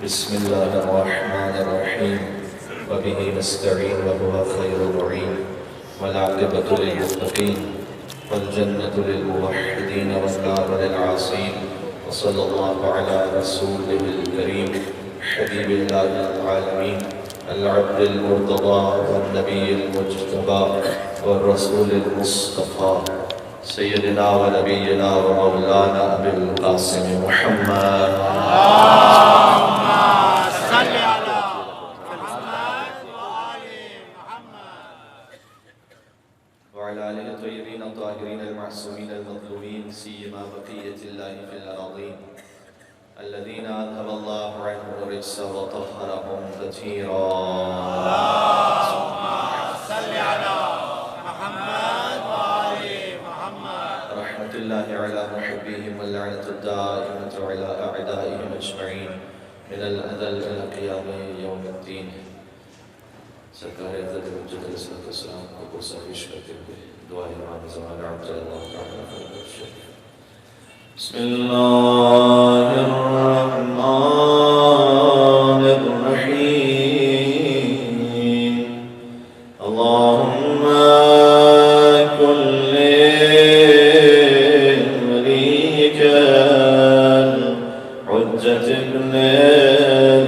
بسم الله الرحمن الرحيم وبه نستعين وهو خير المعين والعاقبة للمتقين والجنة للموحدين والنار للعاصين وصلى الله على رسوله الكريم حبيب الله العالمين العبد المرتضى والنبي المجتبى والرسول المصطفى سيدنا ونبينا ومولانا أبي القاسم محمد وعلى آله الطيبين الطاهرين المعصومين المظلومين سيما بقية الله في الأراضين الذين أذهب الله عنهم الرجس وطهرهم تطهيرا. اللهم صل على محمد وآل محمد. رحمة الله على محبيهم واللعنة الدائمة على أعدائهم أجمعين من الأذل إلى قيام يوم الدين. سرکار عزت مجد علیہ السلام کو پرسائش کرتے ہوئے دعا امام زمان عبد اللہ تعالیٰ شریف. بسم اللہ الرحمن الرحیم. اللہم کن لولیک الحجة ابن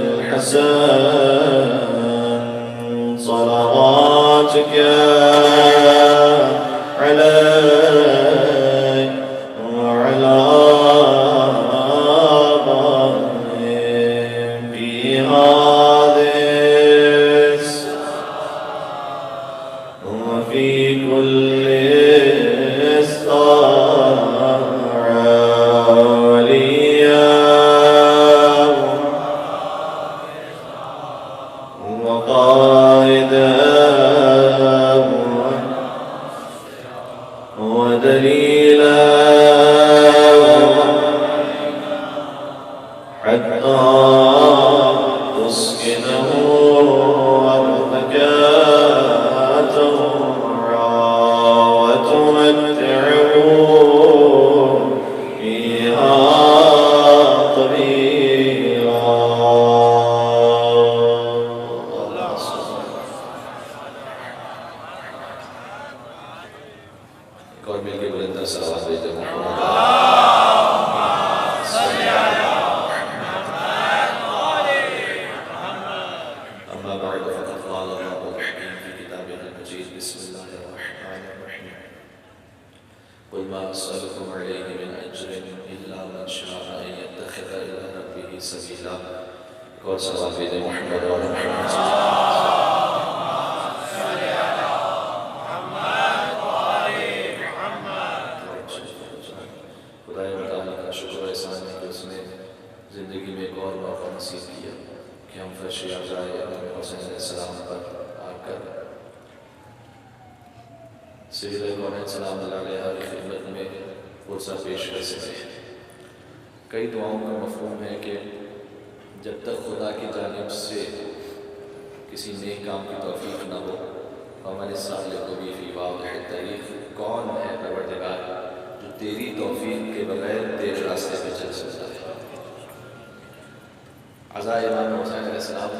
الحسن صلواتك عليه وعلى آبائه في هذه الساعة وفي كل ساعة وليا وقائدا ودليلا حتى تسكنه أرضك طوعا وتمتعه فيها طويلا. اور مل کے بلندہ صلوات بھیجتے ہیں. اما بعد فقد قال الله الحكيم في كتابه المجيد. بسم الله الرحمن الرحيم. قل ما أسألكم عليه من أجر إلا من شاء أن يتخذ إلى ربه سبيلا. اور صلوات بھیجتے ہیں محمد وعلى محمد. زندگی میں ایک اور موقع نصیب کیا کہ ہم فرش اعزائے امام حسین علیہ السلام پر آ کر سید کونین سلام اللہ علیہ کی خدمت میں پرسہ پیش کر سکتے ہیں. کئی دعاؤں کا مفہوم ہے کہ جب تک خدا کی جانب سے کسی نیک کام کی توفیق نہ ہو ہمارے سامنے کو بھی فی واضح طریق کون ہے پروردگار جو تیری توفیق کے بغیر تیرے راستے پہ چل سکتا ہے. عزائے امام حسین علیہ السلام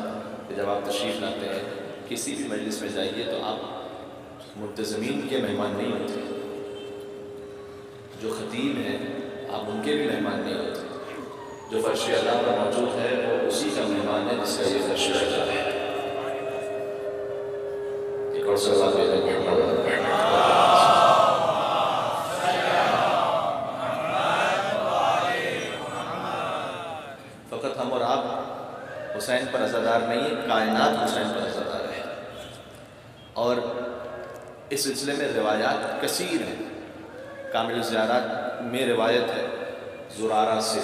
جب آپ تشریف لاتے ہیں کسی بھی مجلس میں جائیے تو آپ منتظمین کے مہمان نہیں ہوتے. جو خطیب ہیں آپ ان کے بھی مہمان نہیں ہوتے. جو فرش اعلیٰ پر موجود ہے وہ اسی کا مہمان ہے جس کا یہ فرش اعلیٰ ہے. ایک اور صلوات بھیجیں محمد. فقط ہم اور آپ حسین پر عزادار نہیں ہے، کائنات حسین پر عزادار ہے. اور اس سلسلے میں روایات کثیر ہیں. کامل الزیارات میں روایت ہے زرارہ سے.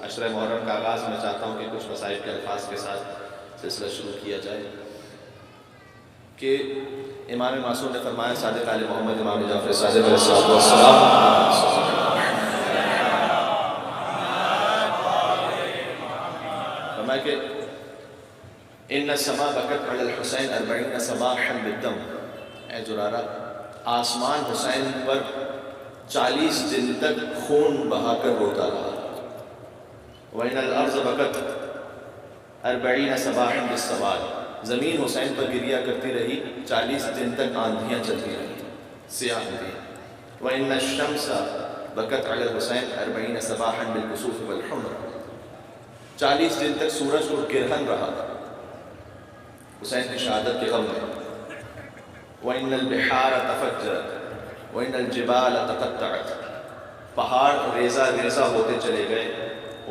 عشرہ محرم کا آغاز میں چاہتا ہوں کہ کچھ مسائل کے الفاظ کے ساتھ سلسلہ شروع کیا جائے کہ امام معصوم نے فرمایا صادق آل محمد امام جعفر صادق علیہ السلام فرمایا کہ ان السماء بکت علی الحسین 40 صباحا بالدم. اے زرارہ آسمان حسین پر 40 دن تک خون بہا کر روتا رہا. وَإِنَّ الْأَرْضَ بَكَتْ 40 صباحا بالسواد، زمین حسین پر گریا کرتی رہی، 40 دن تک آندھیاں چلتی رہی، سیاہ آندھیاں۔ وَإِنَّ الشَّمْسَ بَكَتْ عَلَى الْحُسَيْنِ 40 صباحا بالكسوف والحمر، 40 دن تک سورج کو گرہن رہا حسین کی شہادت کے غم میں۔ وَإِنَّ الْبِحَارَ تَفَجَّرَتْ وَإِنَّ الْجِبَالَ تَقَطَّعَتْ، پہاڑ ریزہ ریزہ ہوتے چلے گئے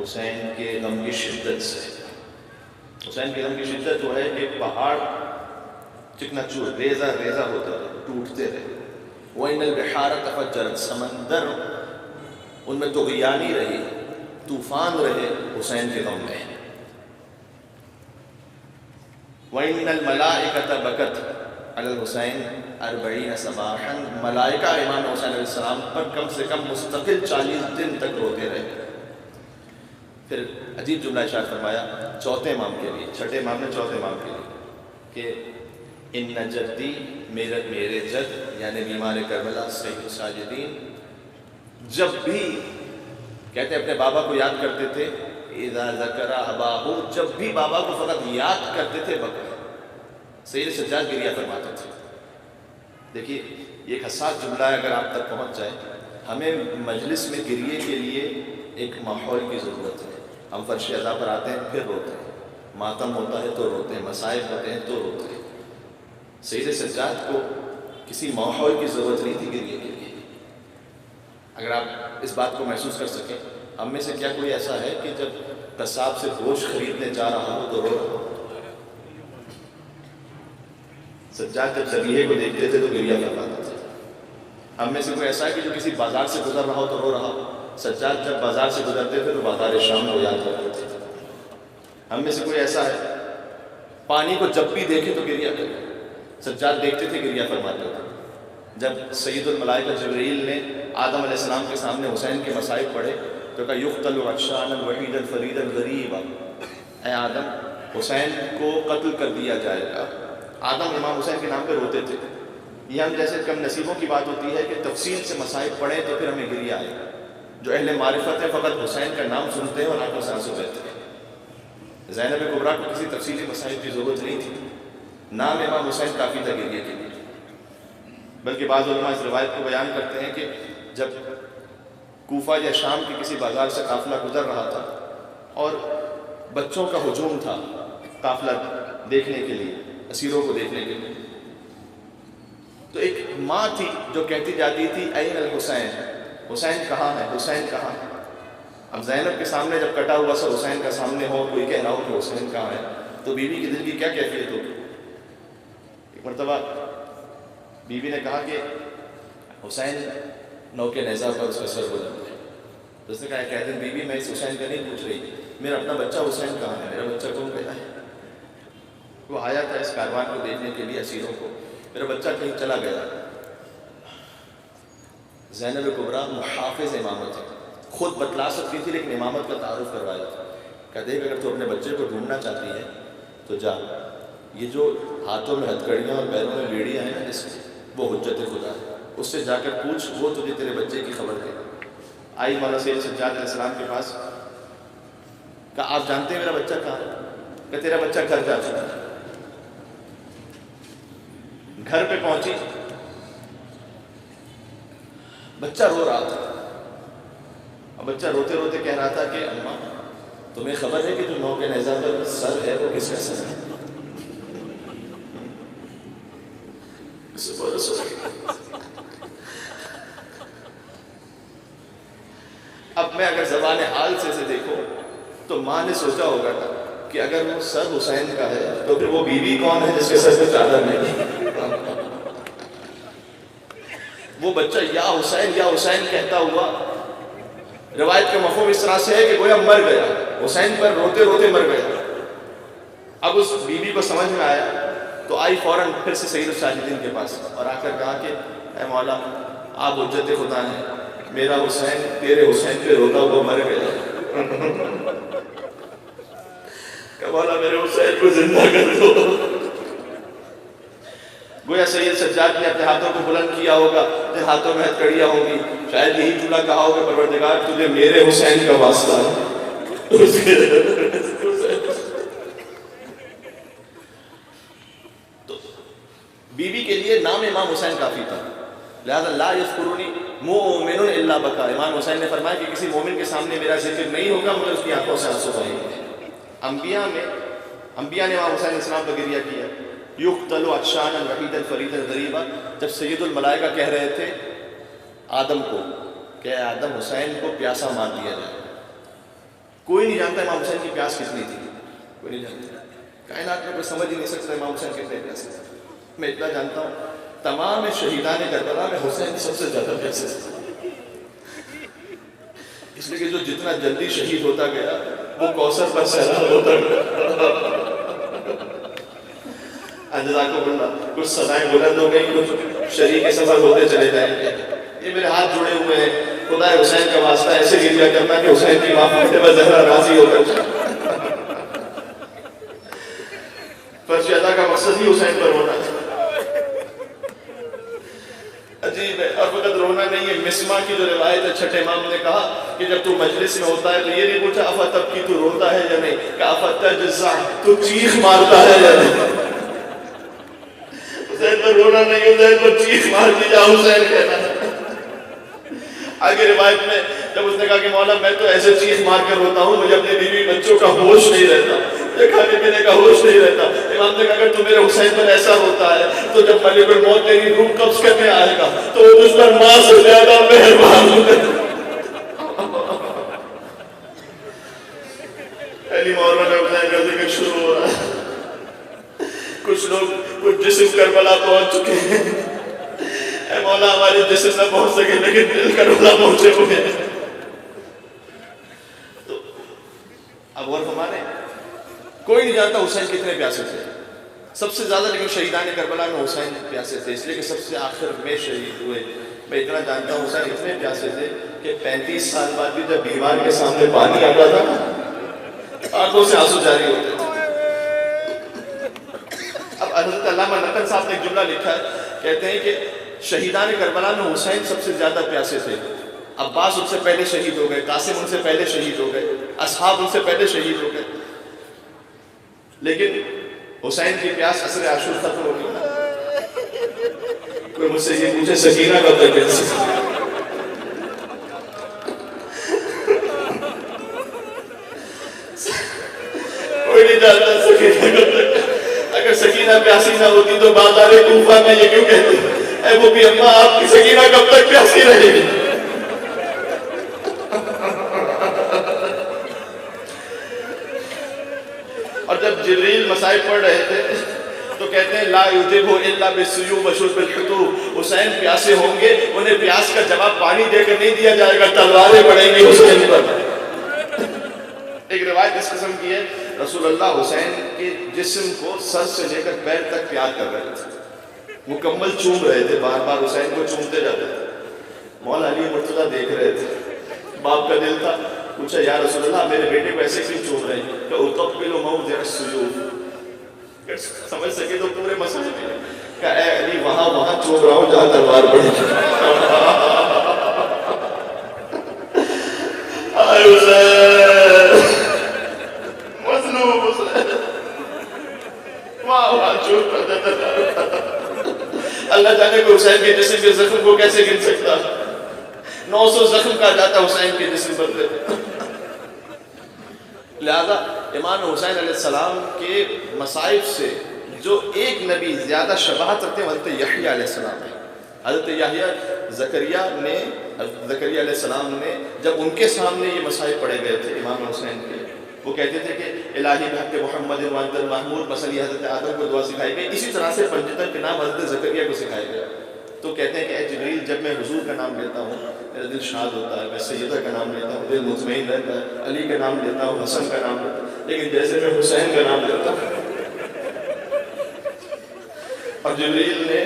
حسین کے غم کی شدت سے۔ حسین کے غم کی شدت وہ ہے کہ پہاڑ چکنا چور ریزہ ریزہ ہوتے رہے، ٹوٹتے رہے۔ وَإِنَّ الْبِحَارَ تَفَجَّرَتْ، سمندر ان میں طغیانی رہی، طوفان رہے حسین کے غم میں۔ وَإِنَّ الْمَلَائِكَةَ بَكَتْ علی الحسین 40 صباحا، ملائکہ امام حسین علیہ السلام پر کم سے کم مستقل 40 دن تک روتے رہے۔ پھر عجیب جملہ ارشاد فرمایا چوتھے امام کے لیے، چھٹے امام نے چوتھے امام کے لیے کہ ان جدی، میرے جد یعنی بیمار کربلا سید الساجدین، جب بھی کہتے اپنے بابا کو یاد کرتے تھے، اذا ذکر اباہ، جب بھی بابا کو فقط یاد کرتے تھے بکر سید سجاد گریہ فرماتے تھے۔ دیکھیے یہ ایک حساس جملہ ہے، اگر آپ تک پہنچ جائے۔ ہمیں مجلس میں گریے کے لیے ایک ماحول کی ضرورت ہے۔ ہم فرش ادا پر آتے ہیں پھر روتے ہیں، ماتم ہوتا ہے تو روتے ہیں، مصائب ہوتے ہیں تو روتے ہیں۔ سید سجاد کو کسی ماحول کی ضرورت نہیں تھی گریے کے لیے۔ اگر آپ اس بات کو محسوس کر سکیں، ہم میں سے کیا کوئی ایسا ہے کہ جب قصاب سے گوشت خریدنے جا رہا ہو تو رو رہا ہو؟ سجاد جب ذبیحے کو دیکھتے تھے تو گریہ فرماتے تھے۔ ہم میں سے کوئی ایسا ہے کہ جو کسی بازار سے گزر رہا ہو تو رو رہا ہو؟ سجاد جب بازار سے گزرتے تھے تو بازار شام کو یاد کرتے تھے۔ ہم میں سے کوئی ایسا ہے پانی کو جب بھی دیکھے تو گریہ کرے؟ سجاد دیکھتے تھے گریہ فرماتے تھے۔ جب سید الملائکہ جبرائیل نے آدم علیہ السلام کے سامنے حسین کے مصائب پڑھے تو کہا یقتل عطشانا وحیدا فریدا غریبا، اے آدم حسین کو قتل کر دیا جائے گا۔ آدم امام حسین کے نام پہ روتے تھے۔ یہ ہم جیسے کم نصیبوں کی بات ہوتی ہے کہ تفصیل سے مصائب پڑھیں تو پھر ہمیں گریہ آئے۔ جو اہل معرفت ہیں فقط حسین کا نام سنتے ہیں اور آنکھوں سے آنسو بہتے ہیں۔ زینب کبریٰ کو کسی تفصیلی مصائب کی ضرورت نہیں تھی، نام امام حسین کافی تھا گریہ کے لیے۔ بلکہ بعض علماء اس روایت کو بیان کرتے ہیں کہ جب کوفہ یا شام کے کسی بازار سے قافلہ گزر رہا تھا اور بچوں کا ہجوم تھا قافلہ دیکھنے کے لیے، اسیروں کو دیکھنے کے لیے، تو ایک ماں تھی جو کہتی جاتی تھی این الحسین، حسین کہاں ہے، حسین کہاں ہے۔ اب زینب کے سامنے جب کٹا ہوا سا حسین کا سامنے ہو، کوئی کہہ رہا ہو کہ حسین کہاں ہے، تو بیوی کے دل کی کیا کیفیت ہوگی۔ ایک مرتبہ بیوی نے کہا کہ حسین نوکے نیزہ پر اس کا سر گزر گیا۔ تو اس نے کہا کہہ دن بیوی میں اس حسین کا نہیں پوچھ رہی، میرا اپنا بچہ حسین کہاں ہے، میرا بچہ کون گیا ہے۔ وہ آیا تھا اس کاروان کو دیکھنے کے لیے اسیروں کو، میرا بچہ کہیں چلا گیا۔ زینب کبریٰ محافظ امامت ہے، خود بتلا سکتی تھی لیکن امامت کا تعارف کروایا تھا۔ کہتے ہیں کہ اگر تو اپنے بچے کو ڈھونڈنا چاہتی ہے تو جا، یہ جو ہاتھوں میں ہتھکڑیاں اور پیروں میں بیڑیاں ہیں نا اس کی، وہ حجت خدا ہے، اس سے جا کر پوچھ، وہ تجھے تیرے بچے کی خبر دے۔ آئی مولا سید سجاد علیہ السلام کے پاس، کہا آپ جانتے ہیں میرا بچہ کہاں ہے؟ کہ تیرا بچہ گھر جا چکا ہے۔ گھر پہ پہنچی، بچہ رو رہا تھا، اور بچہ روتے روتے کہہ رہا تھا کہ اماں تمہیں خبر ہے کہ جو نوکے نیزہ پر سر ہے وہ کس کا سر ہے؟ اب میں اگر زبان حال سے دیکھو تو ماں نے سوچا ہوگا کہ اگر وہ سر حسین کا ہے تو پھر وہ بیوی کون ہے جس کے سر پہ چادر نہیں؟ وہ بچہ یا حسین کہتا ہوا، روایت کا مفہوم اس طرح سے ہے کہ گویا مر گیا، حسین پر روتے روتے مر گیا۔ اب اس بیوی کو سمجھ میں آیا تو آئی فوراً پھر سے سید الساجدین کے پاس اور آ کر کہا کہ اے مولا آپ حجت خدا ہیں، میرا حسین تیرے حسین پہ روتا ہوا مر گیا، کہ مولا میرے حسین کو زندہ کر دو۔ گویا سید سجاد نے اپنے ہاتھوں کو بلند کیا ہوگا، جن ہاتھوں میں ہتھکڑیاں ہوں گی، شاید یہی جملہ کہا ہوگا پروردگار تجھے میرے حسین کا واسطہ ہے۔ بیوی کے لیے نام امام حسین کافی تھا، لہذا لا یذکرنی مؤمن الا بکا، امام حسین نے فرمایا کہ کسی مومن کے سامنے میرا ذکر نہیں ہوگا مگر اس کی آنکھوں سے آنسو بہیں گے۔ انبیاء نے امام حسین علیہ السلام پر گریہ کیا، یقتل عطشانا وحیدا فریدا غریبا، جب سید الملائکہ کہہ رہے تھے آدم کو کہ اے آدم حسین کو پیاسا مار دیا جائے، کوئی نہیں جانتا امام حسین کی پیاس کتنی تھی، کوئی نہیں جانتا، کائنات میں کوئی سمجھ ہی نہیں سکتا امام حسین کتنے پیاسے تھے۔ میں اتنا جانتا ہوں تمام شہیدان کربلا میں حسین سب سے زیادہ پیاسے تھے، اس لیے کہ جو جتنا جلدی شہید ہوتا گیا وہ کوثر پر سیلاب ہوتا گیا۔ جزاکم اللہ، کچھ سزائیں بلند ہو گئی، کچھ شریک سفر ہوتے چلے جائیں گے۔ یہ میرے ہاتھ جڑے ہوئے ہیں، خدا حسین کا واسطہ ایسے گریا کرنا کہ حسین کی ماں زہرا راضی ہو کر، فرض ادا کا مقصد ہی حسین پر ہونا ہے۔ عجیب ہے، اور فقط رونا نہیں ہے، مسما کی جو روایت ہے چھٹے امام نے کہا کہ جب تو مجلس میں ہوتا ہے تو یہ نہیں پوچھا افتب کی تو روتا ہے یا نہیں، کہ افتجزع تو چیخ مارتا ہے یا نہیں۔ حسین پر رونا نہیں، حسین پر چیخ مار دی جا حسین کہنا ہے۔ آگے روایت میں جب اس نے کہا کہ مولا میں تو ایسے چیخ مار کر روتا ہوں مجھے اپنے بیوی بچوں کا ہوش نہیں رہتا، مجھے کھانے پینے کا ہوش نہیں رہتا۔ امام نے کہا اگر تو میرے حسین پر ایسا ہوتا ہے تو جب ملک الموت تیری روح قبض کرنے آئے گا تو وہ تجھ پر ماں سے زیادہ مہربان ہوگا۔ پہلی محرم میں حسین کا ذکر شروع ہو رہا ہے، کچھ لوگ کچھ جسم کربلا پہنچ چکے ہیں، اے مولا ہمارے جسم نہ پہنچ سکے لیکن دل کربلا پہنچے ہوئے ہیں۔ تو اب غور فرمانے کوئی نہیں جانتا حسین کتنے پیاسے تھے، سب سے زیادہ لیکن شہیدان کربلا میں حسین پیاسے تھے، اس لیے کہ سب سے آخر میں شہید ہوئے۔ میں اتنا جانتا ہوں حسین اتنے پیاسے تھے کہ 35 سال بعد بھی جب بیمار کے سامنے پانی آتا تھا آنکھوں سے آنسو جاری ہوتے تھے۔ اب حضرت علامہ نقل صاحب نے ایک جملہ لکھا ہے، کہتے ہیں کہ شہیدان کربلا میں حسین سب سے زیادہ پیاسے تھے، عباس ان سے پہلے شہید ہو گئے، قاسم ان سے پہلے شہید ہو گئے، اصحاب ان سے پہلے شہید ہو گئے، لیکن حسین کی پیاس عصر عاشور ختم ہو گئی۔ کوئی مجھ سے یہ پوچھے سکینہ کب تک پیاسی؟ کوئی نہیں جانتا سکینہ کب تک۔ اگر سکینہ پیاسی نہ ہوتی تو بازار کوفہ میں یہ کیوں کہتے ہیں اے وہ بھی اماں آپ کی سکینہ کب تک پیاسی رہے گی؟ اور جب جبریل مصائب پڑھ رہے تھے تو کہتے ہیں لا یجیبہ الا بالسیوف وشرب الحطب، حسین پیاسے ہوں گے انہیں پیاس کا جواب پانی دے کر نہیں دیا جائے گا، تلواریں پڑیں گی حسین پر۔ ایک روایت اس قسم کی ہے، رسول اللہ حسین کے جسم کو سر سے لے کر پیر تک پیار کر رہے تھے، مکمل چوم رہے تھے، بار بار حسین کو چومتے جاتے تھے۔ مولا علی مرتضیٰ دیکھ رہے تھے، باپ کا دل تھا، پوچھا یا رسول اللہ میرے بیٹے کو ایسے کیوں چوم رہے ہیں؟ کہ اطبل موضع السیوف، سمجھ سکے تو پورے مسئلے میں کہ اے علی وہاں چوم رہا ہوں جہاں تلوار پڑی۔ آئے حسین مظلوم حسین، وہاں چوم کر دیتا تھا۔ اللہ جانے کو حسین کے جسم کے زخم کو کیسے گن سکتا، 900 زخم کا جاتا حسین کے جسم پر تھے۔ لہذا امام حسین علیہ السلام کے مصائب سے جو ایک نبی زیادہ شباہت رکھتے ہیں حضرت یحییٰ علیہ السلام ہے۔ حضرت یحییٰ زکریا علیہ السلام نے جب ان کے سامنے یہ مصائب پڑے گئے تھے امام حسین کے، وہ کہتے تھے کہ الہی بحق محمد وعد المحمود، مثلا حضرت آدم کو دعا سکھائی گئی، اسی طرح سے پنجتن کے نام حضرت زکریا کو سکھائے گئے۔ تو کہتے ہیں کہ اے جبریل جب میں حضور کا نام لیتا ہوں میرا دل شاد ہوتا ہے، میں سیدہ کا نام لیتا ہوں دل مطمئن رہتا ہے، علی کا نام لیتا ہوں حسن کا نام لیتا ہوں، لیکن جیسے میں حسین کا نام لیتا ہوں۔ اور جبریل نے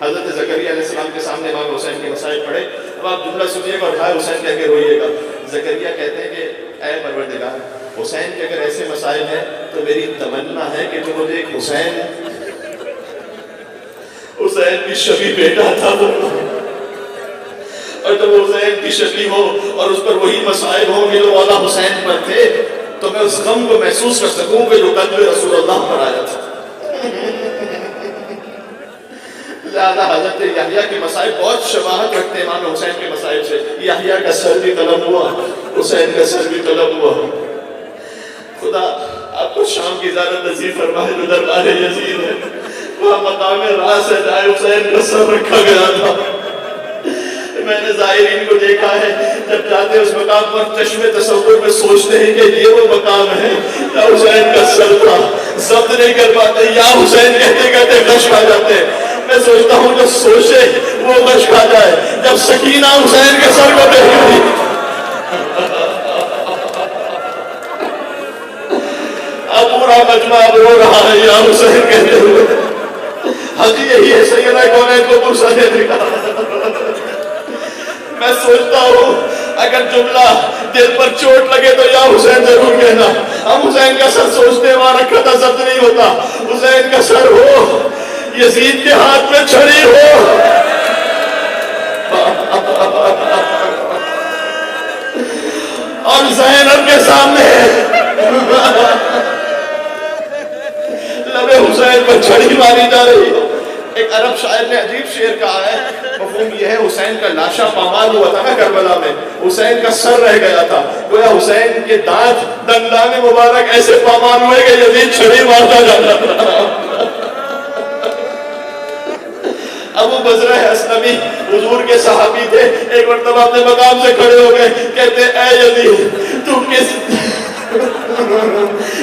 حضرت زکریا علیہ السلام کے سامنے امام حسین کے مسائل پڑھے۔ اب آپ جملہ سنیے گا اور ہائے حسین کہہ کے روئیے گا۔ زکریا کہتے ہیں کہ اے پروردگار حسین کے اگر ایسے مسائل ہیں تو میری تمنا ہے کہ تو مجھے ایک حسین کی شبیہ بیٹا تھا اور جب حسین کی شکلی ہو اور اس پر وہی مسائل ہوں جو مولا حسین پر تھے تو میں اس غم کو محسوس کر سکوں کہ جو قلب رسول اللہ پر آیا تھا۔ لہٰذا حضرت یحییٰ کے مصائب بہت شباہت رکھتے ہیں امام حسین کے مصائب سے. یحییٰ کا سر بھی قلم ہوا, حسین کا سر بھی قلم ہوا. خدا آپ کو شام کی زیارت نصیب فرمائے جو دربار یزید ہے, وہاں مقام راس ہے جہاں حسین کا سر رکھا گیا تھا. میں نے زائرین کو دیکھا ہے جب جاتے اس مقام پر چشم تصور میں سوچتے ہیں کہ یہ وہ مقام ہے جہاں حسین کا سر تھا, ضبط نہیں کر پاتے, یا حسین کہتے کہتے غش کھا جاتے. میں سوچتا ہوں جو سوچے وہ غش کھا جائے جب سکینہ حسین کے سر کو دیکھ رہی. اب پورا مجمع اب رو رہا ہے یا حسین کہتے ہوئے. حجی یہی ہے سیدہ کونین کو پرسا دے دکھا. میں سوچتا ہوں اگر جملہ دل پر چوٹ لگے تو یا حسین ضرور کہنا. ہم حسین کا سر سوچتے وہاں رکھا تھا ضبط نہیں ہوتا. حسین کا سر ہو, یزید کے ہاتھ میں چھڑی ہو, اور زینب کے سامنے لبے حسین پر چھڑی ماری جا رہی ہو. ایک عرب شاعر نے عجیب شعر کہا ہے, مفہوم یہ ہے حسین کا لاشا پامال ہوا تھا نا کربلا میں, حسین کا سر رہ گیا تھا, گویا حسین کے دانت دندان مبارک ایسے پامال ہوئے کہ یزید چھڑی مارتا جاتا تھا. ابو بزرہ اسلمی حضور کے صحابی تھے, ایک مرتبہ اپنے مقام سے کھڑے ہو گئے, کہتے اے یزید تو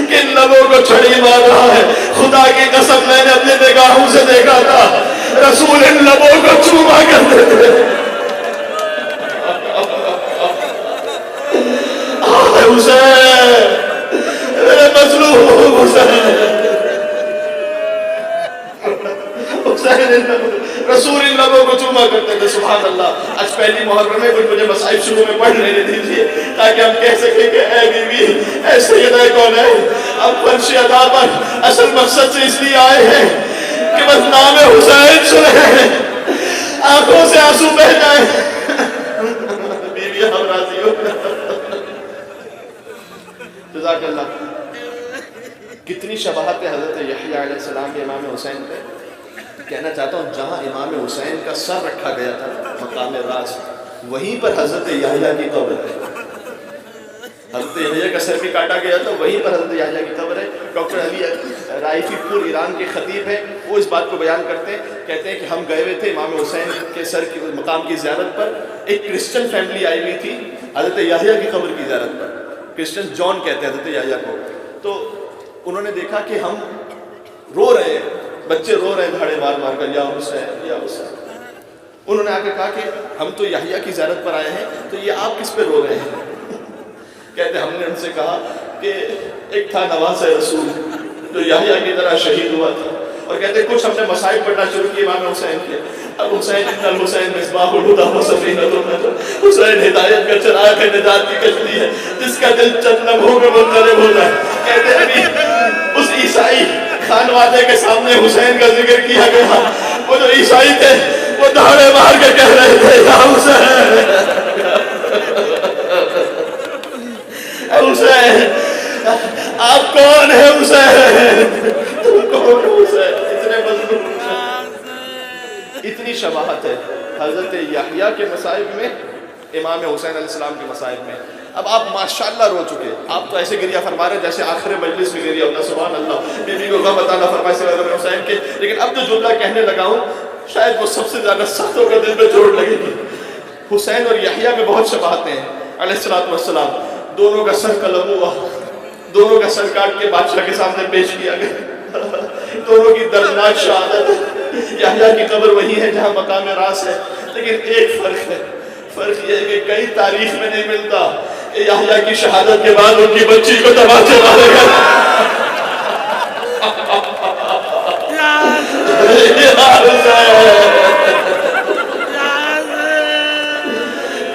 کن لبوں کو چھڑی مار رہا ہے؟ خدا کی قسم میں نے اپنے نگاہوں سے دیکھا تھا رسول ان لبوں کو چوما کرتے تھے. حسین میرے مظلوم حسین, رسول ان لبوں کو چوما کرتے تھے. سبحان اللہ. آج پہلی محرم میں کچھ مجھے مصائب شروع میں پڑھ لینے دیجیے تاکہ ہم کہہ سکیں کہ اے بیوی اے سیدہ کون ہے. ہم فرش ادا پر اصل مقصد سے اس لیے آئے ہیں کہ بس نام حسین سنیں, آنکھوں سے آنسو بہہ جائیں. بیوی ہم راضی ہو. جزاک اللہ. کتنی شباہت ہے حضرت یحییٰ علیہ السلام کے امام حسین پہ. کہنا چاہتا ہوں جہاں امام حسین کا سر رکھا گیا تھا مقام راس, وہیں پر حضرت یحییٰ کی قبر ہے. حضرت یحییٰ کا سر بھی کاٹا گیا تھا, وہیں پر حضرت یحییٰ کی قبر ہے. ڈاکٹر علی رائفی پور ایران کے خطیب ہیں, وہ اس بات کو بیان کرتے ہیں, کہتے ہیں کہ ہم گئے ہوئے تھے امام حسین کے سر کی مقام کی زیارت پر. ایک کرسچن فیملی آئی ہوئی تھی حضرت یحییٰ کی قبر کی زیارت پر. کرسچن جان کہتے ہیں حضرت یحییٰ کو. تو انہوں نے دیکھا کہ ہم رو رہے ہیں, بچے رو رہے ہیں دھاڑے مار مار کر یا حسین یا حسین. انہوں نے آ کے کہا کہ ہم تو یحییٰ کی زیارت پر آئے ہیں, تو یہ آپ کس پہ رو رہے ہیں؟ کہتے ہم نے ان سے کہا کہ ایک تھا نواز رسول جو یحییٰ کی طرح شہید ہوا تھا, اور کہتے کچھ ہم نے مصائب پڑھنا شروع کیے امام حسین کے. اب حسین ان الحسین مصباح الہدی و سفینۃ النجاۃ, حسین ہدایت کا چراغ ہے, نجات کی کشتی ہے, جس کا دل چند لمحوں میں منقلب ہو جائے. کہتے ابھی اس عیسائی خانوادے کے سامنے حسین کا ذکر کیا گیا, وہ جو عیسائی تھے وہ دھاڑے مار کے کہہ رہے تھے یا حسین حسین آپ کون ہے حسین, تم کون ہو حسین. اتنے مظلوم. اتنی شباہت ہے حضرت یحییٰ کے مصائب میں امام حسین علیہ السلام کے مصائب میں. اب آپ ماشاءاللہ رو چکے, آپ تو ایسے گریہ فرما رہے جیسے آخر مجلس میں گریہ ہوتا. سبحان اللہ. بیوی کو غم عطا فرمائے سیدنا حسین کے. لیکن اب جو جملہ کہنے لگا ہوں شاید وہ سب سے زیادہ سخت ہوگا, دل پہ چوٹ لگے گی. حسین اور یحییٰ میں بہت شباہتیں ہیں علیہ السلام. دونوں کا سر قلم ہوا, دونوں کا سر کاٹ کے بادشاہ کے سامنے پیش کیا گیا. دونوں کی دردناک شہادت. یحییٰ کی قبر وہی ہے جہاں مقام راس ہے, لیکن ایک فرق ہے. فرق یہ ہے کہ کئی تاریخ میں نہیں ملتا کہ یحییٰ کی شہادت کے بعد ان کی بچی کو تماچے مارے گئے.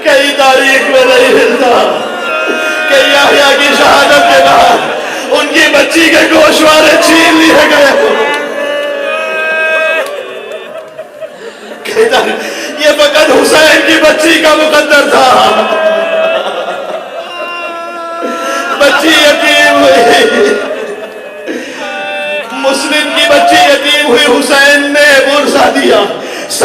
کئی تاریخ میں نہیں ملتا کہ یحییٰ کی شہادت کے بعد ان کی بچی کے گوشوارے چھین لیے گئے. یہ فقط حسین کی بچی کا مقدر تھا. بچی یتیم ہوئی, مسلم کی بچی یتیم ہوئی, حسین نے برسا دیا.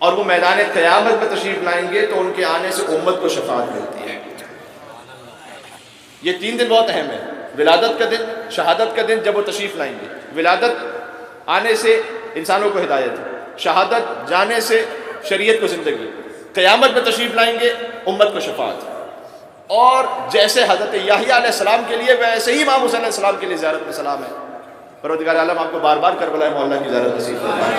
اور وہ میدان قیامت میں تشریف لائیں گے تو ان کے آنے سے امت کو شفاعت ملتی ہے۔ یہ 3 دن بہت اہم ہے، ولادت کا دن، شہادت کا دن جب وہ تشریف لائیں گے۔ ولادت آنے سے انسانوں کو ہدایت، شہادت جانے سے شریعت کو زندگی، قیامت میں تشریف لائیں گے امت کو شفاعت۔ اور جیسے حضرت یحییٰ علیہ السلام کے لیے ویسے ہی امام حسین علیہ السلام کے لیے زیارت میں سلام ہے۔ پروردگار عالم آپ کو بار بار کربلا معلیٰ کی زیارت نصیب فرمائے۔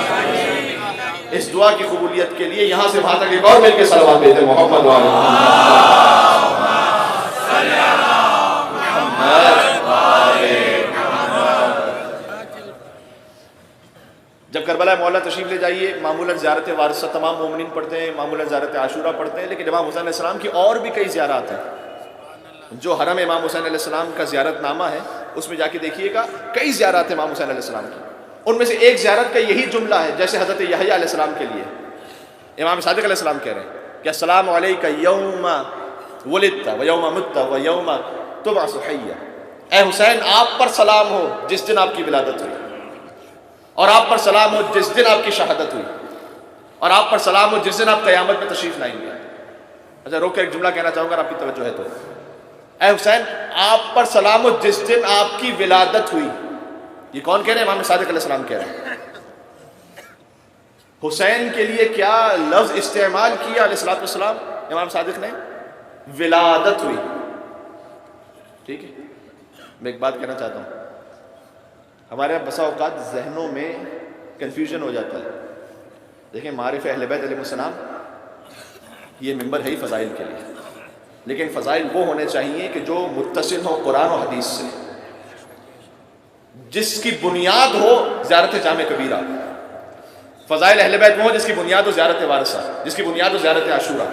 اس دعا کی قبولیت کے لیے یہاں سے وہاں تک ایک اور مل کے صلوات بھیجیں، محمد و آل جب کربلا معلیٰ تشریف لے جائیے، معمولاً زیارت وارثہ تمام مومنین پڑھتے ہیں، معمولاً زیارت عاشورہ پڑھتے ہیں، لیکن امام حسین علیہ السلام کی اور بھی کئی زیارات ہیں۔ جو حرم امام حسین علیہ السلام کا زیارت نامہ ہے اس میں جا کے دیکھیے گا، کئی زیارات ہیں امام حسین علیہ السلام کی۔ ان میں سے ایک زیارت کا یہی جملہ ہے جیسے حضرت یحییٰ علیہ السلام کے لیے امام صادق علیہ السلام کہہ رہے ہیں کہ السلام علیک یوم ولدت و یوم مت و یوم تبعث حیا۔ اے حسین آپ پر سلام ہو جس دن آپ کی ولادت ہوئی، اور آپ پر سلام ہو جس دن آپ کی شہادت ہوئی، اور آپ پر سلام ہو جس دن آپ قیامت میں تشریف لائیں گے۔ اچھا روک کر ایک جملہ کہنا چاہوں گا، آپ کی توجہ ہے تو، اے حسین آپ پر سلام ہو جس دن آپ کی ولادت ہوئی۔ یہ کون کہہ رہے ہیں؟ امام صادق علیہ السلام کہہ رہے ہیں۔ حسین کے لیے کیا لفظ استعمال کیا علیہ الصلوۃ والسلام امام صادق نے؟ ولادت ہوئی۔ ٹھیک ہے، میں ایک بات کہنا چاہتا ہوں، ہمارے بسا اوقات ذہنوں میں کنفیوژن ہو جاتا ہے۔ دیکھیں معارف اہل بیت علیہ السلام یہ ممبر ہے ہی فضائل کے لیے، لیکن فضائل وہ ہونے چاہیے کہ جو متصل ہو قرآن و حدیث سے، جس کی بنیاد ہو زیارت جامع کبیرہ۔ فضائل اہل بیت وہ ہو جس کی بنیاد ہو زیارت وارثہ، جس کی بنیاد ہو زیارت عاشورہ۔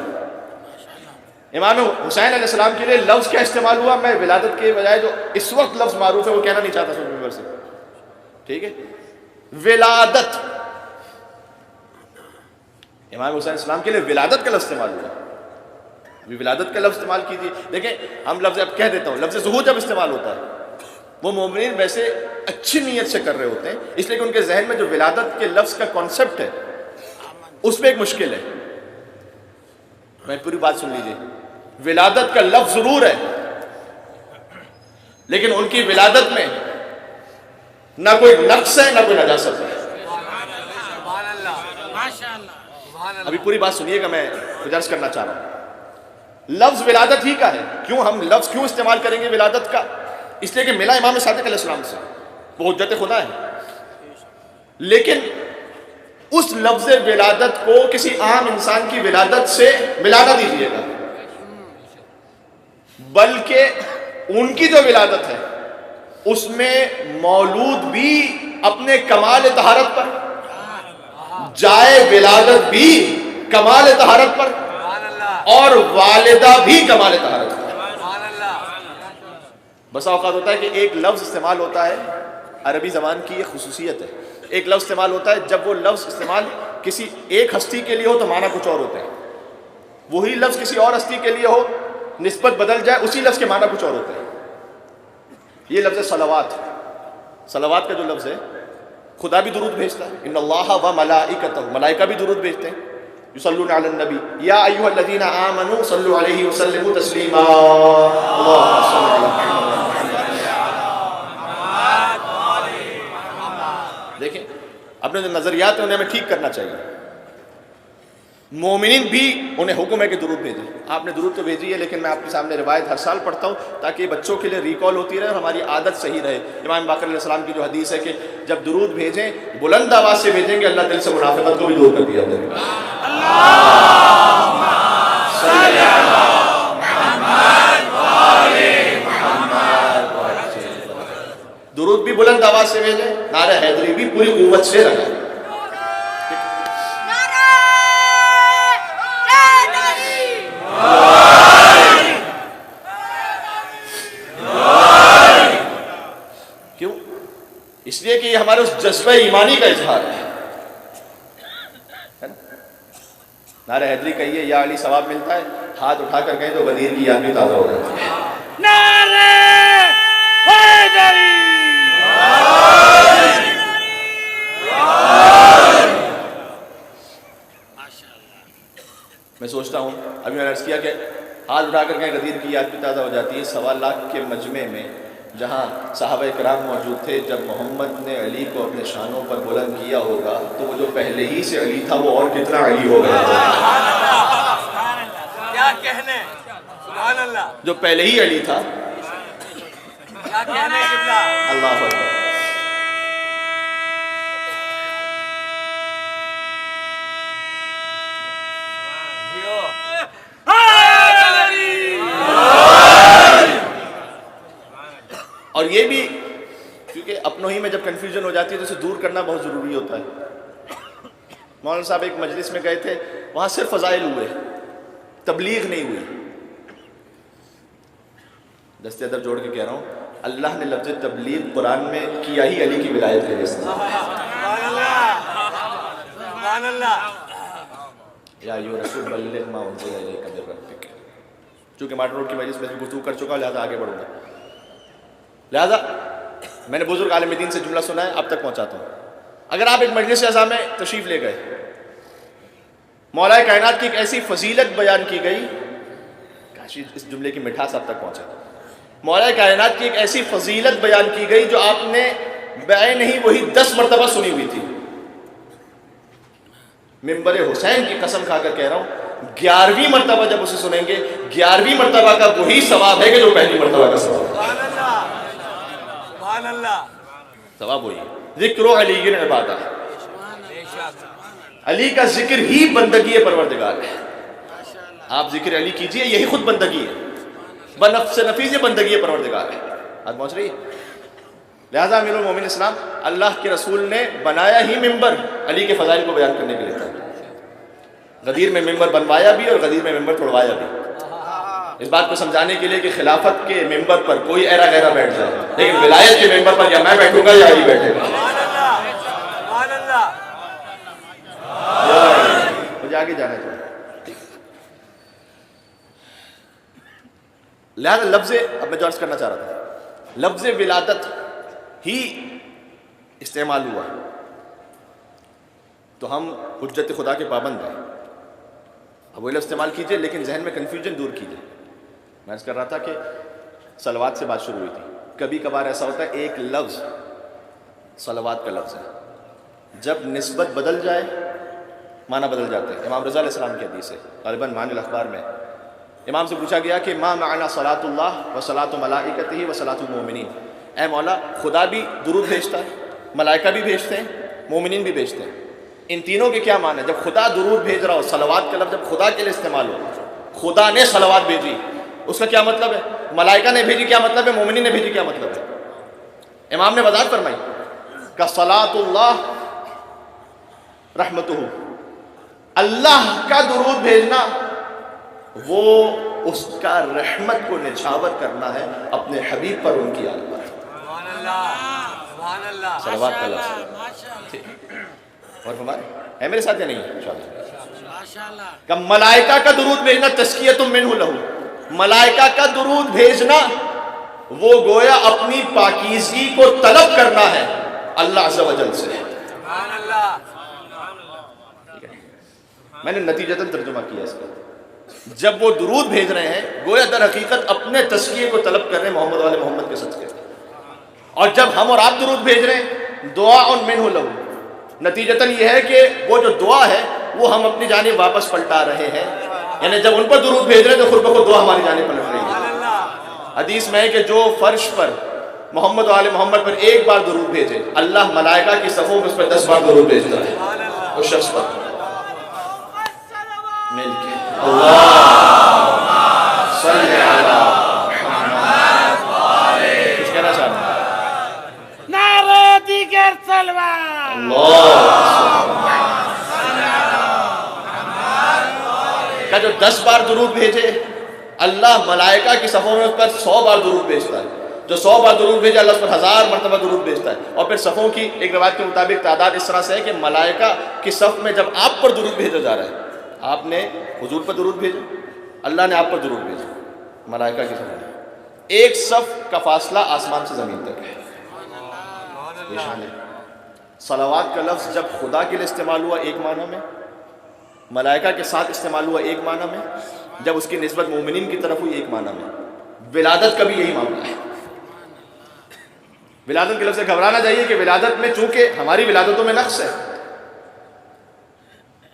امام حسین علیہ السلام کے لیے لفظ کیا استعمال ہوا؟ میں ولادت کے بجائے جو اس وقت لفظ معروف ہے وہ کہنا نہیں چاہتا سن ممبر سے، ٹھیک ہے؟ ولادت، امام حسین السلام کے لیے ولادت کا لفظ استعمال ہوا۔ ولادت کا لفظ استعمال کیجیے۔ دیکھیں ہم لفظ اب کہہ دیتا ہوں، لفظ ظہور جب استعمال ہوتا ہے وہ مومنین ویسے اچھی نیت سے کر رہے ہوتے ہیں، اس لیے کہ ان کے ذہن میں جو ولادت کے لفظ کا کانسیپٹ ہے اس میں ایک مشکل ہے۔ میں پوری بات سن لیجیے، ولادت کا لفظ ضرور ہے لیکن ان کی ولادت میں نہ کوئی نقص ہے نہ کوئی نجاست ہے۔ ابھی پوری بات سنیے گا، میں گزارش کرنا چاہ رہا ہوں۔ لفظ ولادت ہی کا ہے، کیوں ہم لفظ کیوں استعمال کریں گے ولادت کا؟ اس لیے کہ ملا امام صادق علیہ السلام سے، وہ حجت خدا ہے، لیکن اس لفظ ولادت کو کسی عام انسان کی ولادت سے ملا نہ دیجیے گا، بلکہ ان کی جو ولادت ہے اس میں مولود بھی اپنے کمال طہارت پر، جائے ولادت بھی کمال طہارت پر، اور والدہ بھی کمال طہارت پر۔ بسا اوقات ہوتا ہے کہ ایک لفظ استعمال ہوتا ہے، عربی زبان کی ایک خصوصیت ہے، ایک لفظ استعمال ہوتا ہے جب وہ لفظ استعمال کسی ایک ہستی کے لیے ہو تو معنی کچھ اور ہوتے ہیں، وہی لفظ کسی اور ہستی کے لیے ہو نسبت بدل جائے اسی لفظ کے معنی کچھ اور ہوتے ہیں۔ یہ لفظ ہے صلوات۔ صلوات کا جو لفظ ہے، خدا بھی درود بھیجتا ہے، ان اللہ و ملائکتہ، ملائکہ بھی درود بھیجتے ہیں، یصلون علی النبی یا ایھا الذین آمنوا صلوا علیہ وسلموا تسلیما، اللهم صل علی محمد۔ دیکھیں اپنے جو نظریات ہیں انہیں ہمیں ٹھیک کرنا چاہیے۔ مومنین بھی انہیں حکم ہے کہ درود بھیجیں، آپ نے درود تو بھیجی ہے، لیکن میں آپ کے سامنے روایت ہر سال پڑھتا ہوں تاکہ یہ بچوں کے لیے ریکال ہوتی رہے اور ہماری عادت صحیح رہے۔ امام باقر علیہ السلام کی جو حدیث ہے کہ جب درود بھیجیں بلند آواز سے بھیجیں گے، اللہ دل سے منافقت کو بھی دور کر دیا جائے گا۔ صلی اللہ محمد وآل محمد۔ درود بھی بلند آواز سے بھیجیں، نعرہ حیدری بھی پوری قوت سے لگائیں۔ کیوں؟ اس لیے کہ یہ ہمارے اس جذبہ ایمانی کا اظہار ہے۔ نعرہ حیدری کہیے یا علی ثواب ملتا ہے، ہاتھ اٹھا کر کہیں تو غدیر کی یاد بھی تازہ ہو جاتی ہے۔ نعرہ حیدری، میں سوچتا ہوں، ابھی میں نے عرض کیا کہ ہاتھ اٹھا کر کے غدیر کی یاد بھی تازہ ہو جاتی ہے۔ 1.25 لاکھ کے مجمع میں جہاں صحابہ کرام موجود تھے، جب محمد نے علی کو اپنے شانوں پر بلند کیا ہوگا تو وہ جو پہلے ہی سے علی تھا وہ اور کتنا علی ہو گیا، کیا کہنے، سبحان اللہ، جو پہلے ہی علی تھا۔ کیا کہنے قبلہ، اللہ اکبر۔ اور یہ بھی کیونکہ اپنوں ہی میں جب کنفیوژن ہو جاتی ہے تو اسے دور کرنا بہت ضروری ہوتا ہے۔ مولانا صاحب ایک مجلس میں گئے تھے، وہاں صرف فضائل ہوئے، تبلیغ نہیں ہوئی۔ دست ادب جوڑ کے کہہ رہا ہوں، اللہ نے لفظ تبلیغ قرآن میں کیا ہی علی کی ولایت کے لیے۔ سبحان اللہ، سبحان اللہ۔ یا ایھا الرسول بلغ ما انزل الیک من ربک۔ چونکہ مارٹن روڈ کی مجلس میں گفتگو کر چکا ہوں، لہٰذا آگے بڑھوں گا۔ لہذا میں نے بزرگ عالم دین سے جملہ سنا ہے، اب تک پہنچاتا ہوں۔ اگر آپ ایک مجلس اعظم میں تشریف لے گئے، مولا کائنات کی ایک ایسی فضیلت بیان کی گئی، کاش اس جملے کی مٹھاس آپ تک پہنچے، مولا کائنات کی ایک ایسی فضیلت بیان کی گئی جو آپ نے بیان نہیں وہی 10 مرتبہ سنی ہوئی تھی۔ منبر حسین کی قسم کھا کر کہہ رہا ہوں، 11ویں مرتبہ جب اسے سنیں گے، 11ویں مرتبہ کا وہی ثواب ہے کہ جو پہلی مرتبہ کا ثواب ہے۔ سبحان اللہ، سبحان اللہ۔ ثواب وہی ہے۔ ذکر علی عبادہ، بے شک، علی کا ذکر ہی بندگی پروردگار ہے۔ آپ ذکر علی کیجئے، یہی خود بندگی ہے، بنفس نفیس یہ بندگی پروردگار ہے۔ آج پہنچ رہی ہے۔ لہذا امیر المومنین اسلام، اللہ کے رسول نے بنایا ہی ممبر علی کے فضائل کو بیان کرنے کے لیے تھا۔ غدیر میں ممبر بنوایا بھی اور غدیر میں ممبر توڑوایا بھی، اس بات کو سمجھانے کے لیے کہ خلافت کے ممبر پر کوئی ایرا غیرہ بیٹھ جائے، لیکن ولایت کے ممبر پر یا میں بیٹھوں گا یا علی بیٹھے گا۔ سبحان اللہ، سبحان اللہ۔ مجھے آگے جانا چاہیے۔ لہذا لفظ، اب میں جو عرض کرنا چاہ رہا تھا، لفظ ولادت ہی استعمال ہوا تو ہم حجت خدا کے پابند ہیں۔ اب وہ لفظ استعمال کیجئے لیکن ذہن میں کنفیوژن دور کیجئے۔ میں عرض کر رہا تھا کہ صلوات سے بات شروع ہوئی تھی، کبھی کبھار ایسا ہوتا ہے ایک لفظ صلوات کا لفظ ہے، جب نسبت بدل جائے معنی بدل جاتے ہیں۔ امام رضا علیہ السلام کی حدیث ہے، غالباً معنی الاخبار میں، امام سے پوچھا گیا کہ ما معنی صلاۃ اللہ و صلاۃ ملائکتہ و صلاۃ المؤمنین، اے مولا خدا بھی درود بھیجتا ہے، ملائکہ بھی بھیجتے ہیں، مومنین بھی بھیجتے ہیں، ان تینوں کے کیا معنی ہے؟ جب خدا درود بھیج رہا ہو، صلوات کا لفظ جب خدا کے لیے استعمال ہو، خدا نے صلوات بھیجی، اس کا کیا مطلب ہے؟ ملائکہ نے بھیجی کیا مطلب ہے؟ مومنین نے بھیجی کیا مطلب ہے؟ امام نے وضاحت فرمائی کہ صلاۃ اللہ رحمتہ، اللہ کا درود بھیجنا وہ اس کا رحمت کو نچھاور کرنا ہے اپنے حبیب پر، ان کی آل پر۔ سبحان اللہ، سبحان اللہ۔ صلوات کا لفظ اور ہمارے ہے میرے ساتھ یا نہیں؟ انشاءاللہ کہ ملائکہ کا درود بھیجنا تزکیۃ منہ لہ، ملائکہ کا درود بھیجنا وہ گویا اپنی پاکیزگی کو طلب کرنا ہے اللہ عز و جل سے۔ سبحان اللہ۔ میں نے نتیجتاً ترجمہ کیا اس کا، جب وہ درود بھیج رہے ہیں گویا در حقیقت اپنے تزکیے کو طلب کر رہے ہیں محمد والے محمد کے صدقے، اور جب ہم اور آپ درود بھیج رہے ہیں دعا منہ لہ، نتیجتاً یہ ہے کہ وہ جو دعا ہے وہ ہم اپنی جانب واپس پلٹا رہے ہیں، یعنی جب ان پر درود بھیج رہے ہیں تو خود بخود دعا ہماری جانب پلٹ رہی ہے۔ حدیث میں ہے کہ جو فرش پر محمد والے محمد پر ایک بار درود بھیجے، اللہ ملائکہ کی صفوں میں اس پر 10 بار درود بھیجتا ہے اس شخص پر مل کے۔ اللہم صلی علی محمد، کچھ کہنا چاہتا ہوں؟ نعرہ دیگر تلوار، کہ جو 10 بار درود بھیجے اللہ ملائکہ کی صفوں میں اس پر 100 بار درود بھیجتا ہے، جو 100 بار درود بھیجے اللہ اس پر 1000 مرتبہ درود بھیجتا ہے، اور پھر صفوں کی ایک روایت کے مطابق تعداد اس طرح سے ہے کہ ملائکہ کی صف میں جب آپ پر درود بھیجا جا رہا ہے، آپ نے حضور پر درود بھیجا، اللہ نے آپ پر درود بھیجا، ملائکہ کی صف میں ایک صف کا فاصلہ آسمان سے زمین تک ہے۔ یہ شان ہے۔ صلوات کا لفظ جب خدا کے لیے استعمال ہوا ایک معنی میں، ملائکہ کے ساتھ استعمال ہوا ایک معنی میں، جب اس کی نسبت مومنین کی طرف ہوئی ایک معنی میں۔ ولادت کا بھی یہی معاملہ ہے۔ ولادت کے لفظ سے گھبرانا چاہیے کہ ولادت میں چونکہ ہماری ولادتوں میں نقص ہے،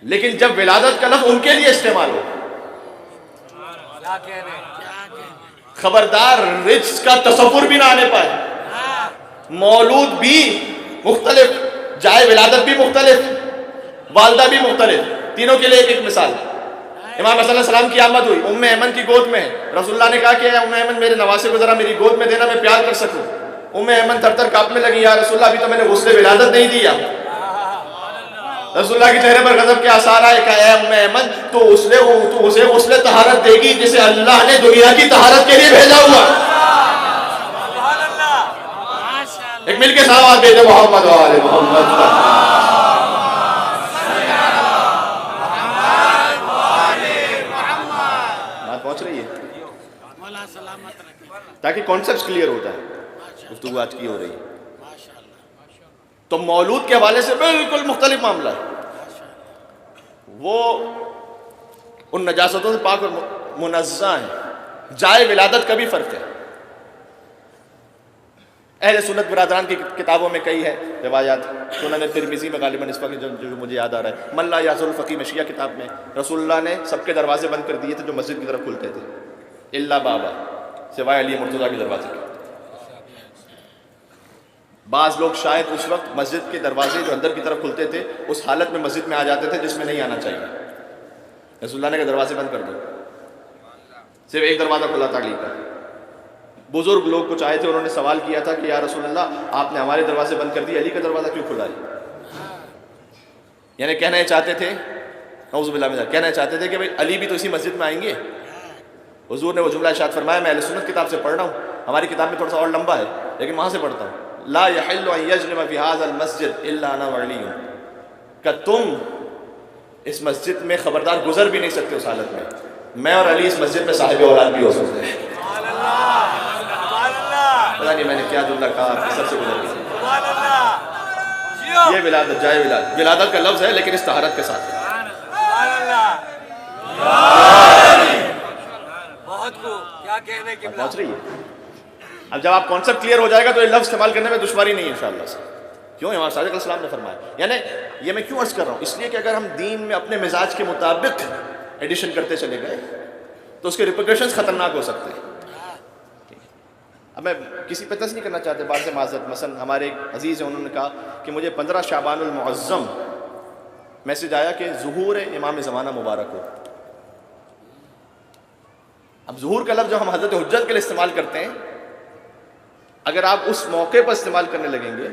لیکن جب ولادت کا لفظ ان کے لیے استعمال ہو، خبردار رجس کا تصور بھی نہ آنے پائے۔ مولود بھی مختلف، جائے ولادت بھی مختلف، والدہ بھی مختلف، تینوں کے لیے ایک ایک مثال۔ امام حسن علیہ السلام کی آمد ہوئی، ام ایمن کی گود میں، رسول اللہ نے کہا کہ ام ایمن میرے نواسے کو ذرا میری گود میں دینا، میں پیار کر سکوں۔ ام ایمن تھر تھر کانپنے لگی، یا رسول اللہ ابھی تو میں نے غسل ولادت نہیں دیا۔ رسول اللہ کے چہرے پر غضب کے آثار آئے، کہا اے ام ایمن تو اسے غسل طہارت دے گی جسے اللہ نے دنیا کی طہارت کے لیے بھیجا ہوا۔ ایک مل کے سلام دے دے محمد و آل محمد۔ بات پہنچ رہی ہے تاکہ کانسیپٹ کلیئر ہوتا ہے، گفتگو آج کی ہو رہی ہے۔ تو مولود کے حوالے سے بالکل مختلف معاملہ ہے، وہ ان نجاستوں سے پاک اور منزہ ہے۔ جائے ولادت کا بھی فرق ہے۔ اہل سنت برادران کی کتابوں میں کئی ہے روایات، سنن ترمذی میں غالباً اس وقت جو مجھے یاد آ رہا ہے، من لا یعزل الفقی مشیہ کتاب میں رسول اللہ نے سب کے دروازے بند کر دیے تھے جو مسجد کی طرف کھلتے تھے، الا بابا، سوائے علی مرتضیٰ کے دروازے کے۔ بعض لوگ شاید اس وقت مسجد کے دروازے جو اندر کی طرف کھلتے تھے اس حالت میں مسجد میں آ جاتے تھے جس میں نہیں آنا چاہیے۔ رسول اللہ نے کہا دروازے بند کر دو، صرف ایک دروازہ کھلا تھا علی کا۔ بزرگ لوگ کچھ آئے تھے، انہوں نے سوال کیا تھا کہ یا رسول اللہ آپ نے ہمارے دروازے بند کر دیے، علی کا دروازہ کیوں کھلا ہے؟ یعنی کہنا یہ چاہتے تھے، نعوذ باللہ من ذلک، کہنا چاہتے تھے کہ بھئی علی بھی تو اسی مسجد میں آئیں گے۔ حضور نے وہ جملہ ارشاد فرمایا، میں اہل سنت کتاب سے پڑھ رہا ہوں، ہماری کتاب میں تھوڑا سا اور لمبا ہے لیکن وہاں سے پڑھتا ہوں، لا یحل ان یجلم فی ھذا المسجد الا انا وعلی، کہ تم اس مسجد میں خبردار گزر بھی نہیں سکتے اس حالت میں، میں اور علی اس مسجد میں صاحب اولاد بھی ہو سکتے ہیں۔ پتا نہیں میں نے کیا جملہ کہا، آپ کی سب سے گزر گئی۔ یہ ولادت، جائے ولادت، ولادت کا لفظ ہے لیکن اس طہارت کے ساتھ ہے۔ پہنچ رہی ہے۔ اب جب آپ کانسیپٹ کلیئر ہو جائے گا تو یہ لفظ استعمال کرنے میں دشواری نہیں ہے انشاءاللہ سے۔ کیوں؟ امام صادق علیہ السلام نے فرمایا۔ یعنی یہ میں کیوں عرض کر رہا ہوں؟ اس لیے کہ اگر ہم دین میں اپنے مزاج کے مطابق ایڈیشن کرتے چلے گئے تو اس کے ریپرکیشنز خطرناک ہو سکتے ہیں۔ اب میں کسی پہ تنقید نہیں کرنا چاہتے، بعض سے معذرت، مثلا ہمارے ایک عزیز ہیں، انہوں نے کہا کہ مجھے 15 شعبان المعظم میسج آیا کہ ظہور امام زمانہ مبارک ہو۔ اب ظہور کا لفظ جو ہم حضرت حجت کے لیے استعمال کرتے ہیں، اگر آپ اس موقع پر استعمال کرنے لگیں گے،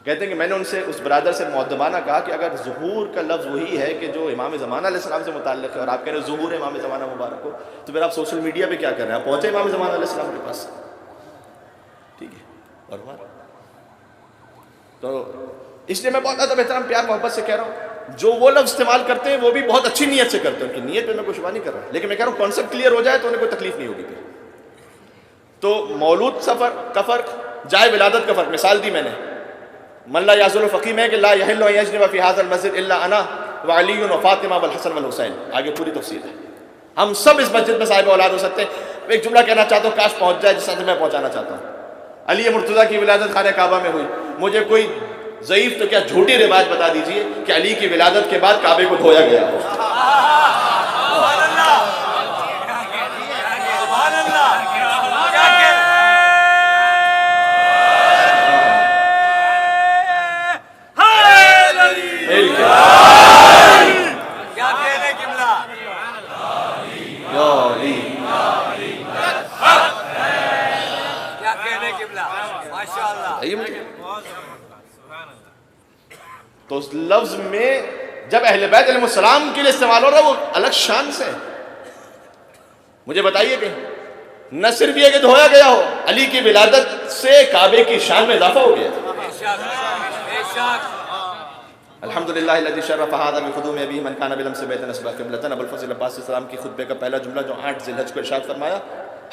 کہتے ہیں کہ میں نے ان سے، اس برادر سے مؤدبانہ کہا کہ اگر ظہور کا لفظ وہی ہے کہ جو امام زمانہ علیہ السلام سے متعلق ہے اور آپ کہہ رہے ہیں ظہور امام زمانہ مبارک ہو، تو پھر آپ سوشل میڈیا پہ کیا کر رہے ہیں؟ آپ پہنچے امام زمانہ علیہ السلام کے پاس، ٹھیک ہے؟ اور تو اس لیے میں بہت زیادہ بہترام پیار محبت سے کہہ رہا ہوں، جو وہ لفظ استعمال کرتے ہیں وہ بھی بہت اچھی نیت سے کرتے ہیں، ان کی نیت پہ میں کوئی شبہ نہیں کر رہا، لیکن میں کہہ رہا ہوں کانسیپٹ کلیئر ہو جائے تو انہیں کوئی تکلیف نہیں ہوگی پھر۔ تو مولود سفر کا فرق، جائے ولادت کا فرق، مثال دی میں نے، من لا یعزل الفقی میں کہ لا یحل ان یجلس فی ھذا المسجد الا انا وعلی وفاطمہ والحسن والحسین، آگے پوری تفصیل ہے۔ ہم سب اس مسجد میں صاحب اولاد ہو سکتے ہیں۔ ایک جملہ کہنا چاہتا ہوں، کاش پہنچ جائے جس طرح سے میں پہنچانا چاہتا ہوں۔ علی مرتضیٰ کی ولادت خانہ کعبہ میں ہوئی، مجھے کوئی ضعیف تو کیا جھوٹی روایت بتا دیجئے کہ علی کی ولادت کے بعد کعبے کو دھویا گیا ہو۔ تو اس لفظ میں جب اہل بیت علیہ السلام کے لیے استعمال ہو رہا ہے وہ الگ شان سے، مجھے بتائیے کہ نہ صرف یہ کہ دھویا گیا ہو، علی کی ولادت سے کعبے کی شان میں اضافہ ہو گیا۔ الحمدللہ الذی شرف ھذا بقدوم ابیہ من کان بلمس بیت نصب قبلۃ، ابو الفضل عباس السلام کی خطبے کا پہلا جملہ جو 8 ذی الحج کو ارشاد فرمایا،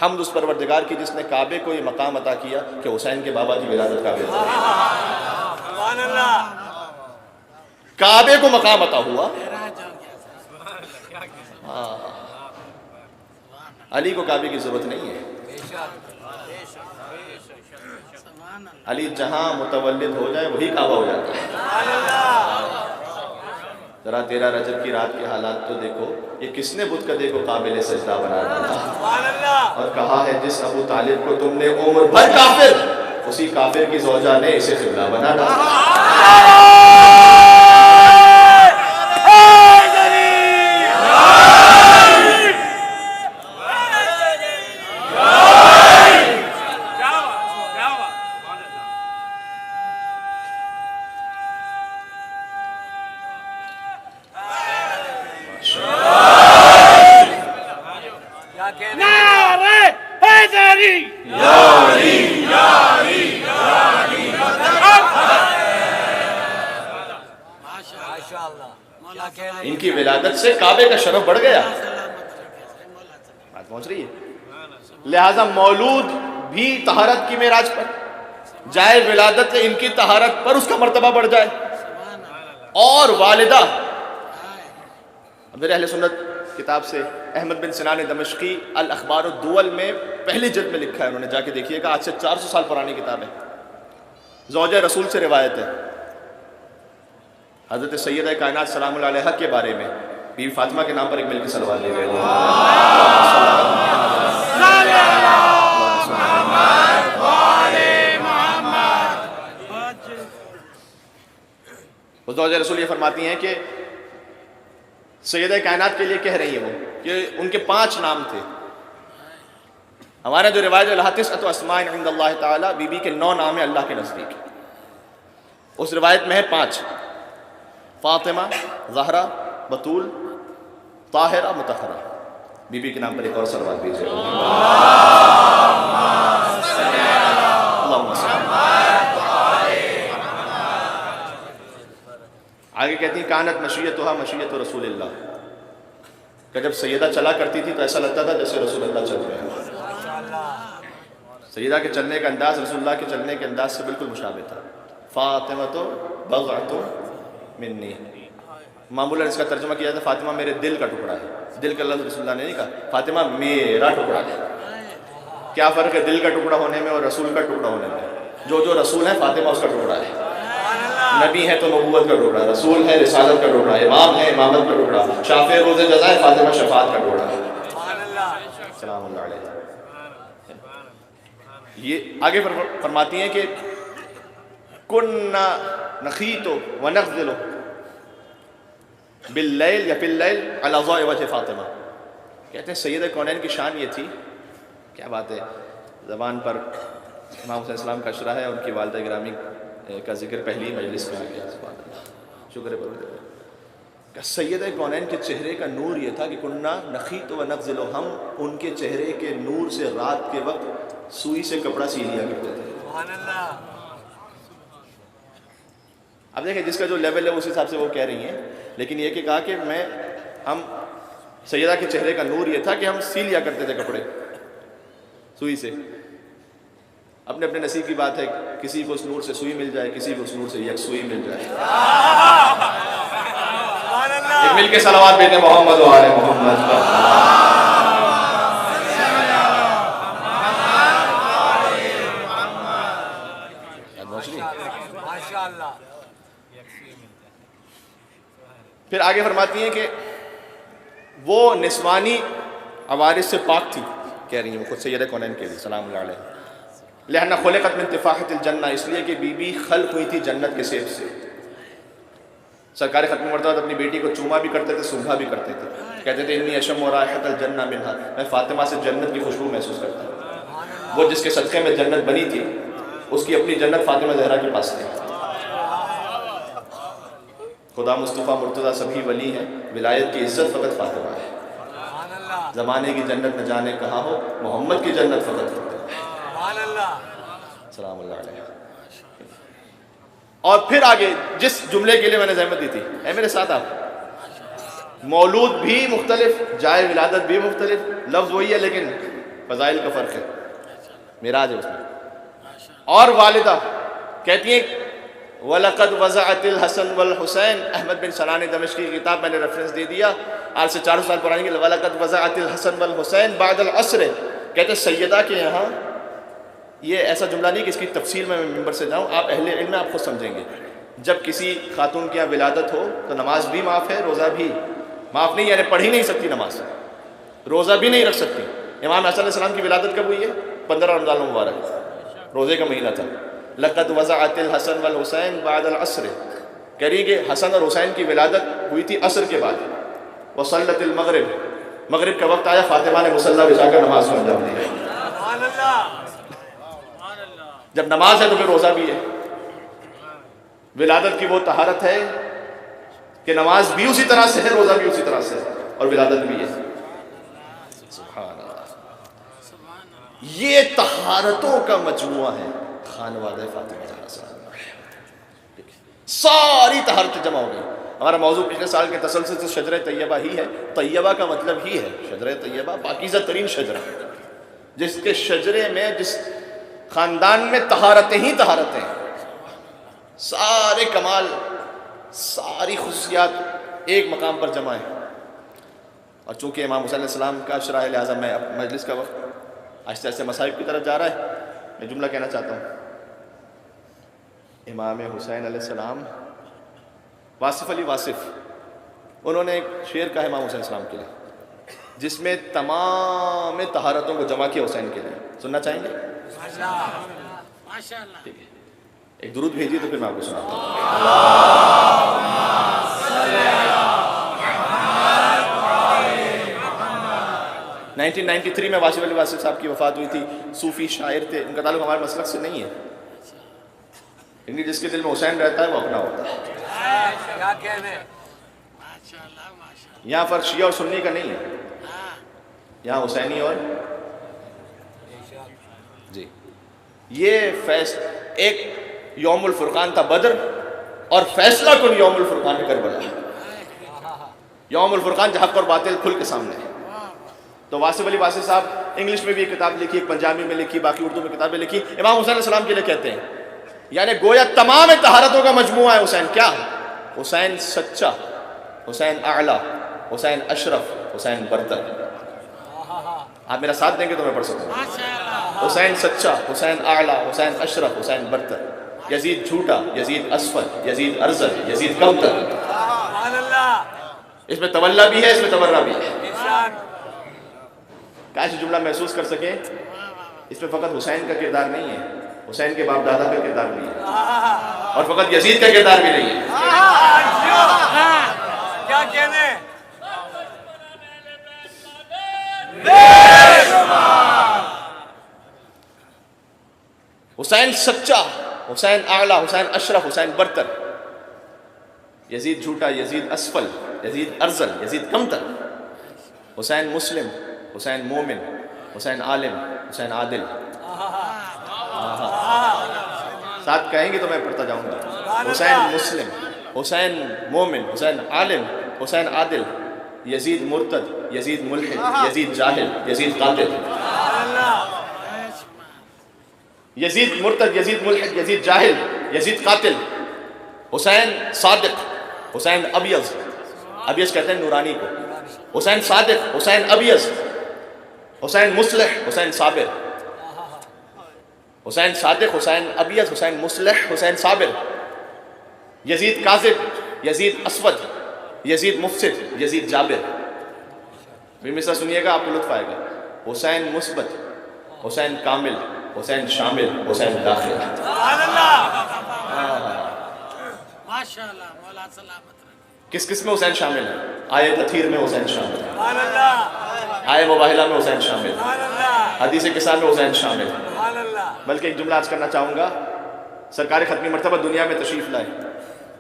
حمد اس پروردگار کی جس نے کعبے کو یہ مقام عطا کیا کہ حسین کے بابا کی ولادت کعبے میں۔ کعبے کو مقام عطا ہوا. علی کو کعبے کی ضرورت نہیں ہے. علی جہاں متولد ہو جائے وہی کعبہ ہو جاتا ہے. ذرا 13 رجب کی رات کے حالات تو دیکھو. یہ کس نے بت کدے کو قابل سجدہ بنا دیا اور کہا ہے جس ابو طالب کو تم نے عمر بھر کافر، اسی کافر کی زوجہ نے اسے قبلہ بنا ڈالا. ان کی ولادت سے کعبے کا شرف بڑھ گیا. بات پہنچ رہی ہے. لہذا مولود بھی طہارت کی معراج پر جائے، ولادت ان کی طہارت پر اس کا مرتبہ بڑھ جائے. اور والدہ، میرے اہل سنت کتاب سے احمد بن سنان دمشقی الاخبار الدول میں پہلی جلد میں لکھا ہے، انہوں نے جا کے دیکھیے گا، آج سے 400 سال پرانی کتاب ہے. زوجہ رسول سے روایت ہے حضرت سیدہ کائنات سلام اللہ علیہا کے بارے میں. بی بی فاطمہ کے نام پر ایک مل کے صلوات لے گئے. زوجہ رسول یہ فرماتی ہیں کہ سیدہ کائنات کے لیے کہہ رہی ہیں وہ کہ ان کے 5 نام تھے. ہمارا جو روایت الحاتث اسماء عند اللہ تعالی، بی بی کے 9 نام ہیں اللہ کے نزدیک. اس روایت میں ہے 5: فاطمہ، زہرا، بطول، طاہرہ، مطہرہ. بی بی کے نام پر ایک اور صلوات دیجیے. آگے کہتی ہیں کانت مشیتھا مشیت رسول اللہ، کہ جب سیدہ چلا کرتی تھی تو ایسا لگتا تھا جیسے رسول اللہ چل رہے ہیں. سیدہ کے چلنے کا انداز رسول اللہ کے چلنے کے انداز سے بالکل مشابہ تھا. فاطمہ تو بضعۃ منی. معمولاً اس کا ترجمہ کیا جاتا ہے فاطمہ میرے دل کا ٹکڑا ہے. دل کا لفظ رسول اللہ نے نہیں کہا، فاطمہ میرا ٹکڑا ہے. کیا فرق ہے دل کا ٹکڑا ہونے میں اور رسول کا ٹکڑا ہونے میں؟ جو رسول ہے فاطمہ اس کا ٹکڑا ہے. نبی ہے تو نبوت کا ٹکڑا، رسول ہے رسالت کا ٹکڑا، امام ہے امامت کا ٹکڑا، شافع روز جزا ہے، فاطمہ شفاعت کا ٹکڑا ہے. سلام اللہ علیہ. یہ آگے فرماتی ہیں کہ کننا نخیط ونغزل باللیل یا باللیل علی ضوء وجہ فاطمہ. کہتے ہیں سیدہ کونین کی شان یہ تھی، کیا بات ہے، زبان پر امام حسین السلام کا اشرا ہے، ان کی والدہ گرامی کا ذکر پہلی مجلس میں آ گیا. سبحان اللہ، شکر ہے. کہ سیدہ کونین کے چہرے کا نور یہ تھا کہ کننا نخیط ونغزل، ہم ان کے چہرے کے نور سے رات کے وقت سوئی سے کپڑا سی لیا کرتے تھے. سبحان اللہ. اب دیکھیں جس کا جو لیول ہے اس حساب سے وہ کہہ رہی ہیں، لیکن یہ کہ کہا کہ ہم سیدہ کے چہرے کا نور یہ تھا کہ ہم سی لیا کرتے تھے کپڑے سوئی سے. اپنے اپنے نصیب کی بات ہے، کسی کو اس نور سے سوئی مل جائے، کسی کو اس نور سے یک سوئی مل جائے. ایک مل کے صلوات بیتے محمد و آل محمد. پھر آگے فرماتی ہیں کہ وہ نسوانی عوارض سے پاک تھی، کہہ رہی ہیں وہ خود سیدہ کونین کے لیے سلام اللہ علیہ. لہنا خلقت من تفاحت الجنہ، اس لیے کہ بی بی خلق ہوئی تھی جنت کے سیب سے. سرکار ختم مرتبہ اپنی بیٹی کو چوما بھی کرتے تھے، سونگھا بھی کرتے تھے. کہتے تھے انی اشم رائحۃ الجنہ منہا، میں فاطمہ سے جنت کی خوشبو محسوس کرتا ہوں. وہ جس کے صدقے میں جنت بنی تھی اس کی اپنی جنت فاطمہ زہرا کے پاس تھی. خدا مصطفیٰ مرتضیٰ سبھی ولی ہیں، ولایت کی عزت فقط فاطمہ ہے. زمانے کی جنت نہ جانے کہاں ہو، محمد کی جنت فقط فاطمہ ہے. سلام اللہ علیہ. اور پھر آگے جس جملے کے لیے میں نے زحمت دی تھی، اے میرے ساتھ آپ، مولود بھی مختلف، جائے ولادت بھی مختلف، لفظ وہی ہے لیکن فضائل کا فرق ہے، معراج ہے اس میں. اور والدہ کہتی ہیں وَلَقَدْ وَزَعَتِ الْحَسَنُ وَالْحُسَيْنِ، احمد بن سنان دمشقی کی کتاب میں نے ریفرنس دے دیا، آج سے 400 سال پرانی، وَلَقَدْ وَزَعَتِ الْحَسَنُ وَالْحُسَيْنِ بَعْدَ الْعَصْرِ، کہتے ہیں سیدہ کے یہاں، یہ ایسا جملہ نہیں کہ اس کی تفصیل میں ممبر سے جاؤں، آپ اہل علم آپ خود سمجھیں گے. جب کسی خاتون کی یہاں ولادت ہو تو نماز بھی معاف ہے، روزہ بھی معاف نہیں، یعنی پڑھ ہی نہیں سکتی نماز، روزہ بھی نہیں رکھ سکتی. امام حسن علیہ السلام کی ولادت کب ہوئی ہے؟ 15 رمضان المبارک، روزے کا مہینہ تھا. لقد وضعت الحسن والحسین بعد العصر، کہہ رہی کہ حسن اور حسین کی ولادت ہوئی تھی عصر کے بعد. وصلت المغرب، مغرب کا وقت آیا، فاطمہ نے مصلی بچھا کر نماز کو انجام دیا. سبحان اللہ. جب نماز ہے تو پھر روزہ بھی ہے. ولادت کی وہ طہارت ہے کہ نماز بھی اسی طرح سے ہے، روزہ بھی اسی طرح سے ہے، اور ولادت بھی ہے. سبحان اللہ. یہ طہارتوں کا مجموعہ ہے خانوادہ فاطمہ زہرا صلی اللہ علیہ وسلم. ساری طہارتیں جمع ہو گئی. ہمارا موضوع پچھلے سال کے تسلسل سے شجرہ طیبہ ہی ہے. طیبہ کا مطلب ہی ہے شجرہ طیبہ، پاکیزہ ترین شجرہ، جس کے شجرے میں، جس خاندان میں طہارتیں ہی طہارتیں ہیں، سارے کمال، ساری خصوصیات ایک مقام پر جمع ہیں. اور چونکہ امام حسین علیہ السلام کا عشرہ ہے، لہٰذا میں مجلس کا وقت آہستہ آہستہ مصائب کی طرف جا رہا ہے. میں جملہ کہنا چاہتا ہوں. امام حسین علیہ السلام، واصف علی واصف، انہوں نے ایک شعر کہا ہے امام حسین علیہ السلام کے لیے، جس میں تمام طہارتوں کو جمع کیا حسین کے لیے. سننا چاہیں گے؟ ٹھیک ہے، ایک درود بھیجیے تو پھر میں آپ کو سناتا ہوں. 1993 میں واصف علی واصف صاحب کی وفات ہوئی تھی. صوفی شاعر تھے، ان کا تعلق ہمارے مسلک سے نہیں ہے، لیکن جس کے دل میں حسین رہتا ہے وہ اپنا ہوتا ہے. کیا کہنے. یہاں فرق شیعہ اور سنی کا نہیں ہے، یہاں حسینی اور جی. یہ ایک یوم الفرقان تھا بدر، اور فیصلہ کن یوم الفرقان کربلا، یوم الفرقان جہاں حق اور باطل کھل کے سامنے ہے. تو واصف علی واصف صاحب انگلش میں بھی ایک کتاب لکھی، ایک پنجابی میں لکھی، باقی اردو میں کتابیں لکھی. امام حسین علیہ السلام کے لیے کہتے ہیں، یعنی گویا تمام طہارتوں کا مجموعہ ہے حسین. کیا؟ حسین سچا، حسین اعلیٰ، حسین اشرف، حسین برتر. آپ میرا ساتھ دیں گے تو میں پڑھ سکتا ہوں. حسین سچا، حسین اعلیٰ، حسین اشرف، حسین برتر. یزید جھوٹا، یزید اسفل، یزید ارذل، یزید کمتر. سبحان اللہ. اس میں تولا بھی ہے، اس میں تبرہ بھی ہے. ارشاد. کاش جملہ محسوس کر سکیں، اس میں فقط حسین کا کردار نہیں ہے، حسین کے باپ دادا کا کردار بھی ہے، اور فقط یزید کا کردار بھی نہیں ہے. کیا کہنے. حسین سچا، حسین اعلیٰ، حسین اشرف، حسین برتر. یزید جھوٹا، یزید اسفل، یزید ارذل، یزید کمتر. حسین مسلم، حسین مومن، حسین عالم، حسین عادل. ساتھ کہیں گے تو میں پڑھتا جاؤں گا. حسین مسلم، حسین مومن، حسین عالم، حسین عادل. یزید مرتد، یزید ملحد، یزید جاہل، یزید قاتل. یزید مرتد، یزید ملحد، یزید جاہل، یزید قاتل. حسین صادق، حسین ابیض، ابیض کہتے ہیں نورانی کو. حسین صادق، حسین ابیض، حسین مصلح، حسین صابر. حسین صادق، حسین ابیض، حسین مصلح، حسین صابر. یزید کاذب، یزید اسود، یزید مفسد، یزید جابر. پھر مثلا سنیے گا، آپ کو لطف آئے گا. حسین مثبت، حسین کامل، حسین شامل، حسین داخل. سبحان اللہ. ماشاءاللہ. مولا سلامت. کس کس میں حسین شامل ہے؟ آیے تطہیر میں حسین شامل ہے، سبحان اللہ. آیے مباہلہ میں حسین شامل ہے، سبحان اللہ. حدیث قصہ میں حسین شامل ہے. سبحان اللہ. بلکہ ایک جملہ آج کرنا چاہوں گا. سرکار ختمی مرتبہ دنیا میں تشریف لائے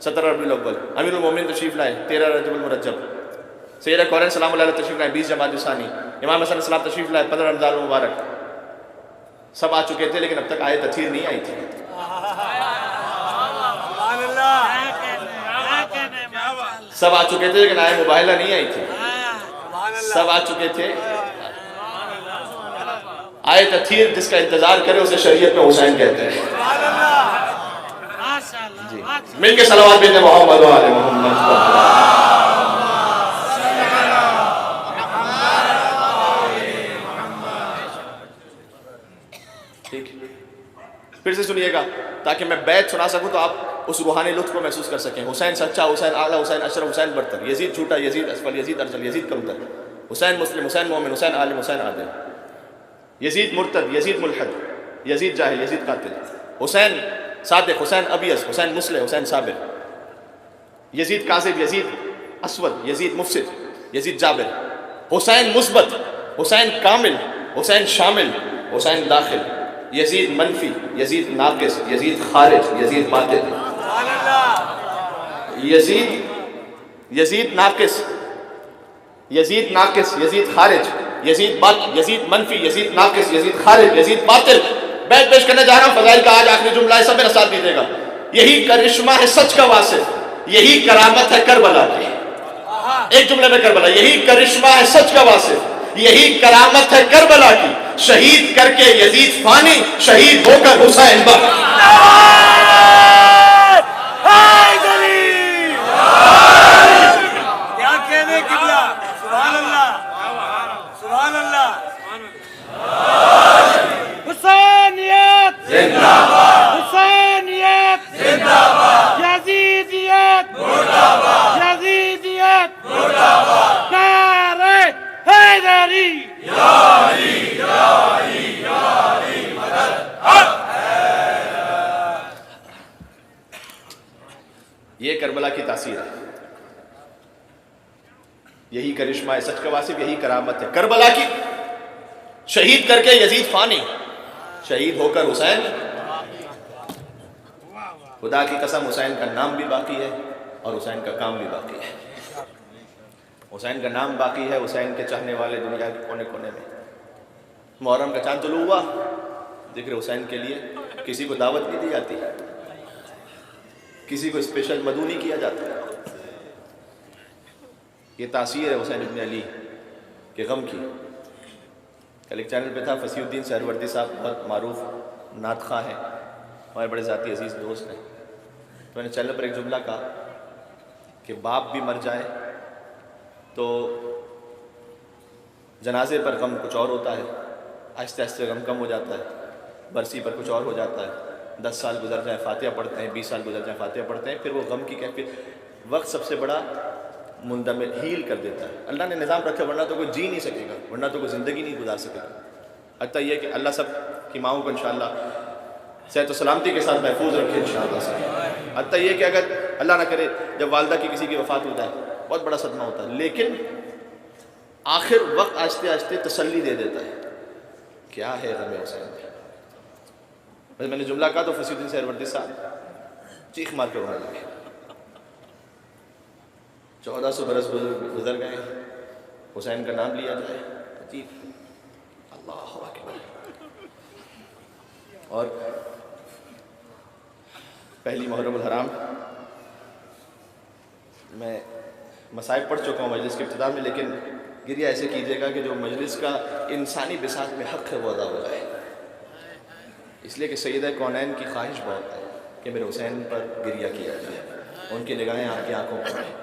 17 ربیع الاول. امیر المومنین تشریف لائے 13 رجب المرجب. سیدہ کورین سلام اللہ علیہ تشریف لائے 20 جمادی الثانی. امام حسن علیہ السلام تشریف لائے 15 رمضان المبارک. سب آ چکے تھے لیکن اب تک آیت تطہیر نہیں آئی تھی. سبحان اللہ. سب آ چکے تھے لیکن آیت مباہلہ نہیں آئی تھی. سبحان اللہ. سب آ چکے تھے. آیت تطہیر جس کا انتظار کرے اسے شریعت میں حسین کہتے ہیں. سبحان اللہ. جی مل کے صلوات بھیجیں محمد و آل محمد. ٹھیک پھر سے سنیے گا تاکہ میں بیت سنا سکوں تو آپ اس روحانی لطف کو محسوس کر سکیں. حسین سچا، حسین اعلیٰ، حسین اشرف، حسین برتر، یزید جھوٹا، یزید اسفل، یزید ارسل، یزید کمتر، حسین مسلم، حسین مومن، حسین عالم، حسین عادل، یزید مرتد، یزید ملحد، یزید جاہل، یزید قاتل، حسین صادق، حسین ابیض، حسین مسلح، حسین صابر، یزید کاذب، یزید اسود، یزید مفسد، یزید جابر، حسین مثبت، حسین کامل، حسین شامل، حسین داخل، یزید منفی، یزید ناقص، یزید خارج، یزید باطل، یزید ناقص، یزید ناقص، یزید خارج، یزید باطل، یزید منفی، یزید ناقص، یزید خارج، یزید باطل. بیت پیش کرنے جا رہا ہوں. فضائل کا آج آخری جملہ ہے، سب میرا ساتھ دیجیے گا. یہی کرشمہ ہے سچ کا واصف، یہی کرامت ہے کربلا کی. ایک جملے میں کربلا، یہی کرشمہ ہے سچ کا واصف، یہی کرامت ہے کربلا کی. شہید کر کے یزید فانی، شہید ہو کر حسین باقی. کیا کہنے قبلہ، سبحان اللہ، سبحان اللہ. حسینیت زندہ باد، حسینیت زندہ باد، یزیدیت مردہ باد، یزیدیت مردہ باد. نعرہ حیدری یا علی یا علی یا علی مدد. یہ کربلا کی تاثیر ہے. یہی کرشمہ ہے سچ کا واصف، یہی کرامت ہے کربلا کی. شہید کر کے یزید فانی، شہید ہو کر حسین. خدا کی قسم حسین کا نام بھی باقی ہے اور حسین کا کام بھی باقی ہے. حسین کا نام باقی ہے. حسین کے چاہنے والے دنیا کے کونے کونے میں. محرم کا چاند طلوع ہوا، ذکر حسین کے لیے کسی کو دعوت نہیں دی جاتی، کسی کو اسپیشل مدعو نہیں کیا جاتا. یہ تاثیر ہے حسین ابن علی کے غم کی. کل ایک چینل پہ تھا، فصیح الدین سہروردی صاحب بہت معروف نعت خواں ہیں، ہمارے بڑے ذاتی عزیز دوست ہیں. تو میں نے چینل پر ایک جملہ کہا کہ باپ بھی مر جائے تو جنازے پر غم کچھ اور ہوتا ہے، آہستہ آہستہ غم کم ہو جاتا ہے، برسی پر کچھ اور ہو جاتا ہے، 10 سال گزر جائیں فاتحہ پڑھتے ہیں، 20 سال گزر جائیں فاتحہ پڑھتے ہیں، پھر وہ غم کی کیفیت وقت سب سے بڑا مندمل ہیل کر دیتا ہے. اللہ نے نظام رکھا، ورنہ تو کوئی جی نہیں سکے گا، ورنہ تو کوئی زندگی نہیں گزار سکے گا. حتیٰ یہ کہ اللہ سب کی ماؤں کو انشاءاللہ صحت و سلامتی کے ساتھ محفوظ رکھے انشاءاللہ سے. حتیٰ یہ کہ اگر اللہ نہ کرے جب والدہ کی کسی کی وفات ہو جائے بہت بڑا صدمہ ہوتا ہے، لیکن آخر وقت آہستہ آہستہ تسلی دے دیتا ہے. کیا ہے غم حسین میں. میں نے جملہ کہا تو فصیح الدین سہروردی صاحب چیخ مار کے رونے لگے. 1400 برس گزر گئے، حسین کا نام لیا جائے، عجیب. اللہ اکبر. اور پہلی محرم الحرام میں مصائب پڑھ چکا ہوں مجلس کے ابتدا میں، لیکن گریہ ایسے کیجیے گا کہ جو مجلس کا انسانی بساط میں حق ہے وہ ادا ہو جائے. اس لیے کہ سیدہ کونین کی خواہش بہت ہے کہ میرے حسین پر گریہ کیا جائے، ان کی نگاہیں آپ کی آنکھوں پر ہیں.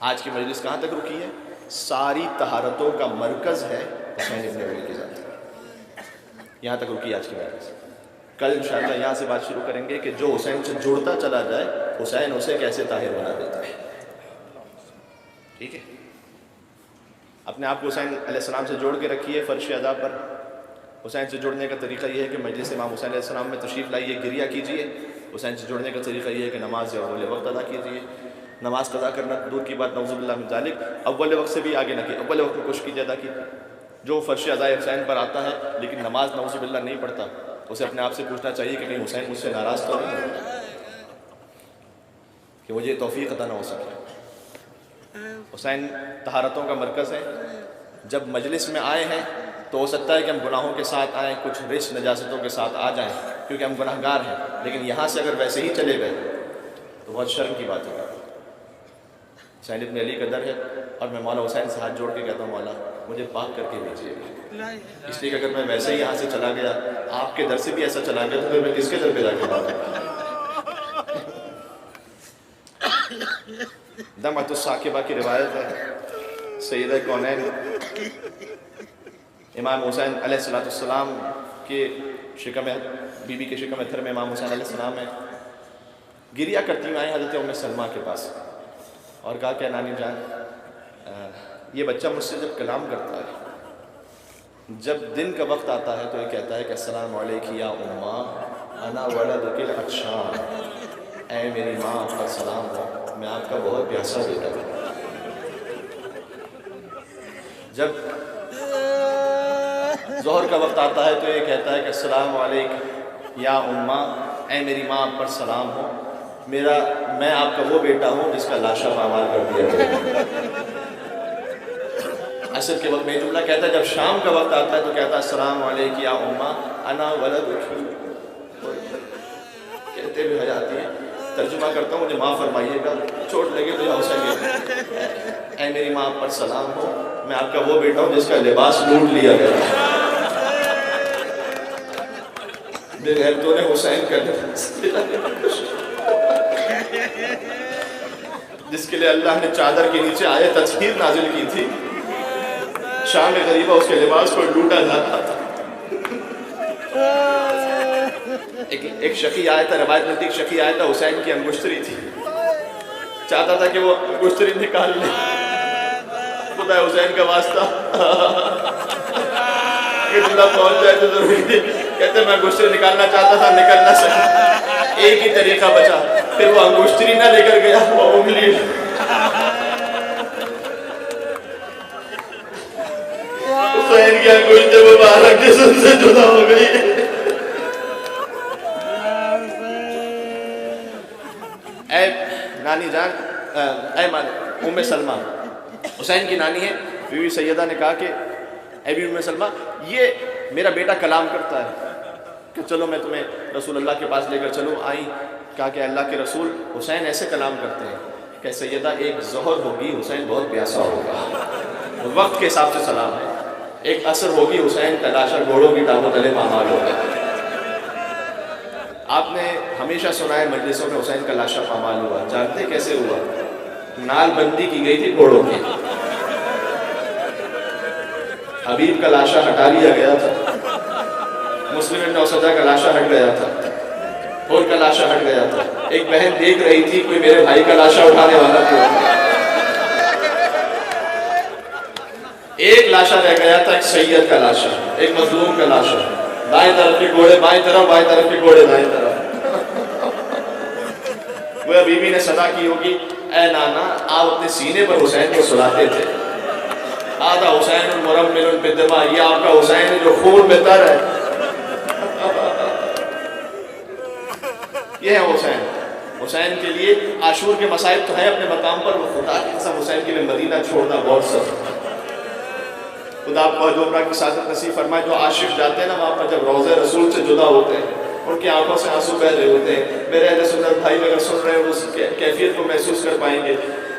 آج کی مجلس کہاں تک رکی ہے؟ ساری طہارتوں کا مرکز ہے حسین ابن علی کی ذات. یہاں تک رکی آج کی مجلس. کل انشاءاللہ یہاں سے بات شروع کریں گے کہ جو حسین سے جڑتا چلا جائے حسین اسے کیسے طاہر بنا دیتا ہے. ٹھیک ہے، اپنے آپ کو حسین علیہ السلام سے جوڑ کے رکھیے. فرش ادا پر حسین سے جڑنے کا طریقہ یہ ہے کہ مجلس امام حسین علیہ السلام میں تشریف لائیے، گریہ کیجیے. حسین سے جڑنے کا طریقہ یہ ہے کہ نماز اول وقت ادا کیجیے. نماز قضا کرنا دور کی بات، نعوذ باللہ من ذالک، اول وقت سے بھی آگے نہ کیجیے، اول وقت میں کوشش کیجیے ادا کیجیے. جو فرش ادائے حسین پر آتا ہے لیکن نماز نعوذ باللہ نہیں پڑھتا، اسے اپنے آپ سے پوچھنا چاہیے کہ کہیں حسین مجھ سے ناراض تو نہیں کہ مجھے توفیق عطا نہ ہو سکے. حسین طہارتوں کا مرکز ہے. جب مجلس میں آئے ہیں تو ہو سکتا ہے کہ ہم گناہوں کے ساتھ آئیں، کچھ رچ نجاستوں کے ساتھ آ جائیں کیونکہ ہم گناہ گار ہیں، لیکن یہاں سے اگر ویسے ہی چلے گئے تو بہت شرم کی بات ہے. حسین ابن علی کا در ہے اور میں مولا حسین سے ہاتھ جوڑ کے کہتا ہوں مولا مجھے پاک کر کے بھیجیے گا. اس لیے کہ اگر میں ویسے ہی یہاں سے چلا گیا، آپ کے در سے بھی ایسا چلا گیا تو پھر میں کس کے در پہ جا کے بات کروں. دمعۃ الثاقبہ کی روایت ہے، سیدہ کونین امام حسین علیہ السلام کے بی بی کے شکم اتھر میں امام حسین علیہ السلام ہے، گریا کرتی ہوئی آئیں حضرت ام سلمہ کے پاس اور کہا کہ نانی جان یہ بچہ مجھ سے جب کلام کرتا ہے، جب دن کا وقت آتا ہے تو یہ کہتا ہے کہ السلام علیکم یا اماں انا ولدک العطشان، اے میری ماں آپ کا سلام ہو، میں آپ کا بہت پیاسا بیٹا ہوں۔ جب ظہر کا وقت آتا ہے تو یہ کہتا ہے کہ السلام علیکم یا اماں، اے میری ماں آپ پر سلام ہو، میں آپ کا وہ بیٹا ہوں جس کا لاشا پامال کر دیا گیا۔ عصر کے وقت میں یہ جملہ کہتا ہے، جب شام کا وقت آتا ہے تو کہتا ہے السلام علیکم یا اماں انا ولدک، کہتے ہوئے حیاتی ہے۔ ترجمہ کرتا ہوں، مجھے معاف فرمائیے گا، چوٹ لگے تو یا حسین، اے میری ماں آپ پر سلام ہو، میں آپ کا وہ بیٹا ہوں جس کا لباس لوٹ لیا گیا۔ تو نے حسین کا جس کے لیے اللہ نے چادر کے نیچے آیت تطہیر نازل کی تھی، شام غریبہ اس کے لباس کو لوٹا جاتا تھا۔ ایک شقی آیا تھا، روایت ملتی ایک شقی آیا تھا، حسین کی انگشتری تھی، چاہتا تھا کہ وہ انگشتری نکال لے، خدا حسین کا واسطہ کہ اللہ پہنچ جائے تو ضروری تھی، کہتے میں انگشتری نکالنا چاہتا تھا، نکل نہ سکا، ایک ہی طریقہ بچا، پھر وہ انگشتری نہ لے کر گیا، وہ انگلی حسین کی انگشتری مبارک جسم سے جدا ہو گئی۔ اے نانی جان، اے ام سلمہ، حسین کی نانی ہے، بی بی سیدہ نے کہا کہ اے بی ام سلمہ، یہ میرا بیٹا کلام کرتا ہے کہ چلو میں تمہیں رسول اللہ کے پاس لے کر چلوں۔ آئی، کہا کہ اللہ کے رسول حسین ایسے کلام کرتے ہیں کہ سیدہ ایک ظہر ہوگی حسین بہت پیاسا ہوگا، وقت کے حساب سے سلام ہے، ایک عصر ہوگی حسین کا لاشا گھوڑوں کی ٹانگوں تلے پامال ہوگا۔ آپ نے ہمیشہ سنا ہے مجلسوں میں حسین کا لاشا پامال ہوا، جانتے کیسے ہوا؟ نال بندی کی گئی تھی گھوڑوں کی، حبیب کا لاشا ہٹا لیا گیا تھا، مسلم ابن اوسجہ کا لاشا ہٹ گیا تھا، اور کا لاشا ہٹ گیا تھا، ایک بہن دیکھ رہی تھی کوئی میرے بھائی کا لاشا اٹھانے والا تھا، ایک لاشا رہ گیا تھا، ایک سید کا لاشا، ایک مظلوم کا لاشا، دائیں طرف کے گھوڑے بائیں طرف، بائیں طرف کے گھوڑے دائیں طرف۔ وہ بی بی نے صدا کی ہوگی، اے نانا آپ اپنے سینے پر حسین کو سلاتے تھے، آدھا حسین مرمل بالدماء، یہ آپ کا حسین ہے جو خون میں تر ہے۔ یہ ہے حسین۔ حسین کے لیے عاشور کے مصائب تو ہیں اپنے مقام پر، وہ خدا کی قسم حسین کے لیے مدینہ چھوڑنا بہت سخت۔ خدا آپ کو جو عمرہ کی سعادت نصیب فرمائے، جو عاشق جاتے ہیں نا وہاں پر جب روضہ رسول سے جدا ہوتے ہیں، ان کی آنکھوں سے آنسو بہہ رہے ہوتے ہیں، میرے اہل سنت بھائی اگر سن رہے ہیں اس کیفیت کو محسوس کر پائیں گے۔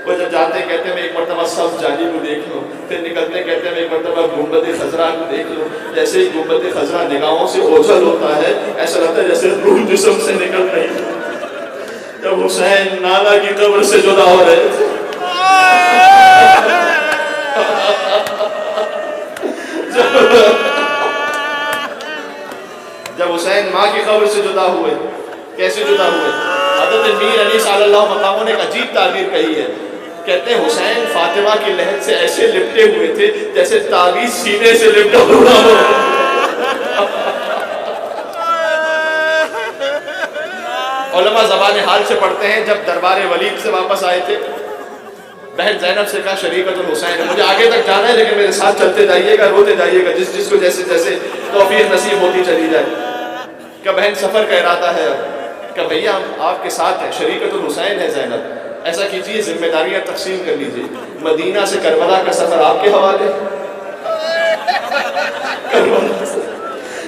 وہ جب جاتے ہیں کہتے ہیں میں ایک مرتبہ سبز جالی کو دیکھ لوں، پھر نکلتے ہیں کہتے ہیں میں ایک مرتبہ گنبد خضرا کو دیکھ لوں، جیسے ہی گنبد خضرا نگاہوں سے اوجھل ہوتا ہے ایسا لگتا ہے جیسے روح جسم سے نکل رہی ہے۔ جب حسین نانا کی قبر سے جدا ہو رہے تھے، جب حسین ماں کی قبر سے جدا ہوئے، کیسے جدا ہوئے؟ حضرت میر علی صلی اللہ مقاموں نے ایک عجیب تعبیر کہی ہے، کہتے ہیں حسین فاطمہ کی لحد سے ایسے لپٹے ہوئے تھے جیسے تعویذ سینے سے لپٹا ہوا ہو۔ علماء زبان حال سے پڑھتے ہیں جب دربار ولید سے واپس آئے تھے، بہن زینب سے کہا شریکت الحسین ہے، مجھے آگے تک جانا ہے لیکن میرے ساتھ چلتے جائیے گا، روتے جائیے گا، جس کو جیسے جیسے توفیق نصیب ہوتی چلی جائے۔ کہ بہن سفر کا ارادہ ہے، کہ بھیا ہم آپ کے ساتھ ہیں، شریکت الحسین ہے زینب، ایسا کیجئے ذمہ داریاں تقسیم کر لیجئے، مدینہ سے کربلا کا سفر آپ کے حوالے،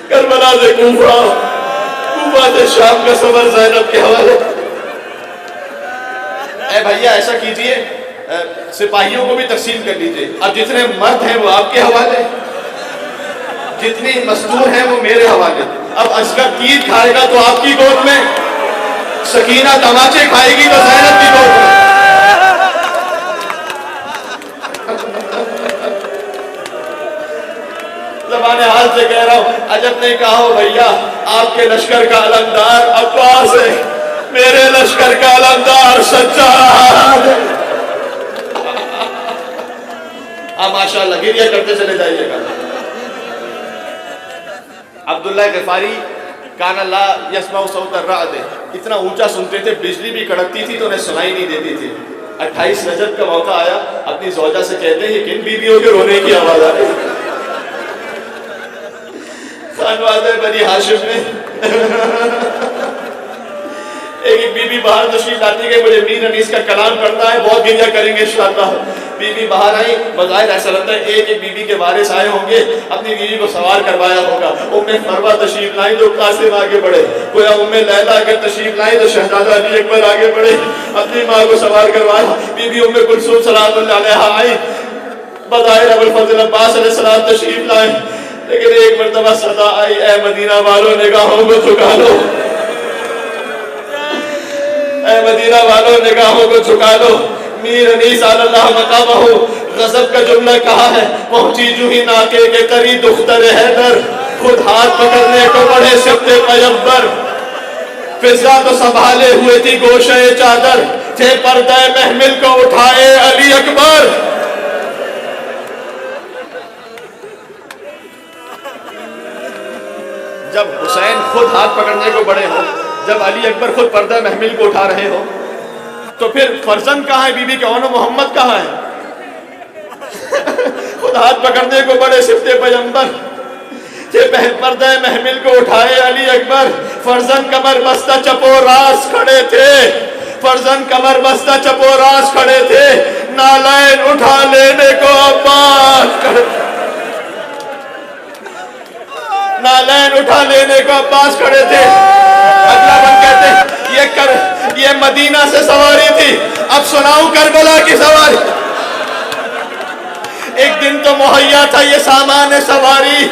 کربلا سے کوفہ، کوفہ سے شام کا سفر زینب کے حوالے۔ اے بھیا ایسا کیجئے سپاہیوں کو بھی تقسیم کر لیجئے، اب جتنے مرد ہیں وہ آپ کے حوالے، جتنی مستور ہیں وہ میرے حوالے۔ اب اصغر تیر کھائے گا تو آپ کی گود میں، سکینہ تماچے کھائے گی تو زینب کی گود میں۔ زبان حال سے کہہ رہا ہوں، عجب نہیں کہا ہو بھیا، آپ کے لشکر کا علمدار عباس ہے، میرے لشکر کا علمدار سجاد ہے۔ آپ ماشاءاللہ گریہ کرتے چلے جائیے گا۔ عبداللہ غفاری کان اللہ یسمع صوت الرعد، اتنا اونچا سنتے تھے بجلی بھی کڑکتی تھی تو انہیں سنائی نہیں دیتی تھی۔ 28 رجب کا موقع آیا، اپنی زوجہ سے کہتے ہیں یہ کن بیویوں کے رونے کی آواز آ رہی ہے؟ خانوادہ بنی ہاشم میں ایک بی بی باہر تشریف لاتی کہ مجھے میر انیس کا کلام پڑھنا ہے، بہت گریہ کریں گے انشاءاللہ۔ بی بی باہر آئی، بظاہر ایسا لگتا ہے ایک بی بی کے وارث آئے ہوں گے، اپنی بیوی کو سوار کروایا ہوگا۔ فروہ تشریف لائیں تو قاسم آگے بڑھے، گویا لیلہ اگر تشریف لائیں تو شہزادہ علی اکبر آگے بڑھے، اپنی ماں کو سوار کروایا۔ بی بی کلثوم سلام اللہ علیہا آئی، بظاہر ابوالفضل عباس علیہ السلام تشریف لائیں، لیکن ایک مرتبہ صدا آئی، اے مدینہ والوں نگاہوں کو جھکا لو، اے مدینہ والوں نگاہوں کو جھکا لو۔ میر انیس علی اللہ مقامہ غضب کا جملہ کہا ہے، پہنچی جو ہی ناکے کے قریب دختر حیدر، خود ہاتھ پکڑنے کو بڑھے شبت پیمبر، فضا تو سنبھالے ہوئے تھی گوشہ چادر، تھے پردہ محمل کو اٹھائے علی اکبر۔ جب حسین خود ہاتھ پکڑنے کو بڑے ہو، جب علی اکبر خود پردہ محمل کو اٹھا رہے ہو، تو پھر فرزند کہاں ہے؟ بی بی کون محمد کہاں ہے؟ خود ہاتھ پکڑنے کو بڑے صفت پیمبر، پردہ محمل کو اٹھائے علی اکبر، فرزند کمر بستہ چپو راس کھڑے تھے، فرزند کمر بستہ چپو راس کھڑے تھے، نالین اٹھا لینے کو عباس کھڑے تھے، نالین اٹھا لینے کو عباس کھڑے تھے۔ اگلا بند کہتے ہیں یہ مدینہ سے سواری تھی، اب سناؤں کربلا کی سواری۔ ایک دن تو مہیا تھا یہ سامان سواری،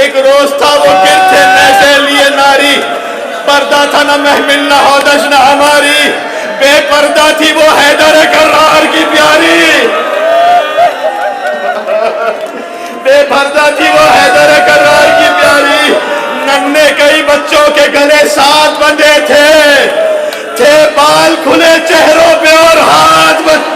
ایک روز تھا وہ گر تھے نیزے لیے ناری، پردہ تھا نہ محمل نہ ہودج نہ ہماری، بے پردہ تھی وہ حیدر کرار کی پیاری، بے پردہ تھی وہ حیدر کرار کی پیاری۔ ننھے کئی بچوں کے گلے ساتھ بندھے تھے بال کھلے چہروں پہ اور ہاتھ بندھے۔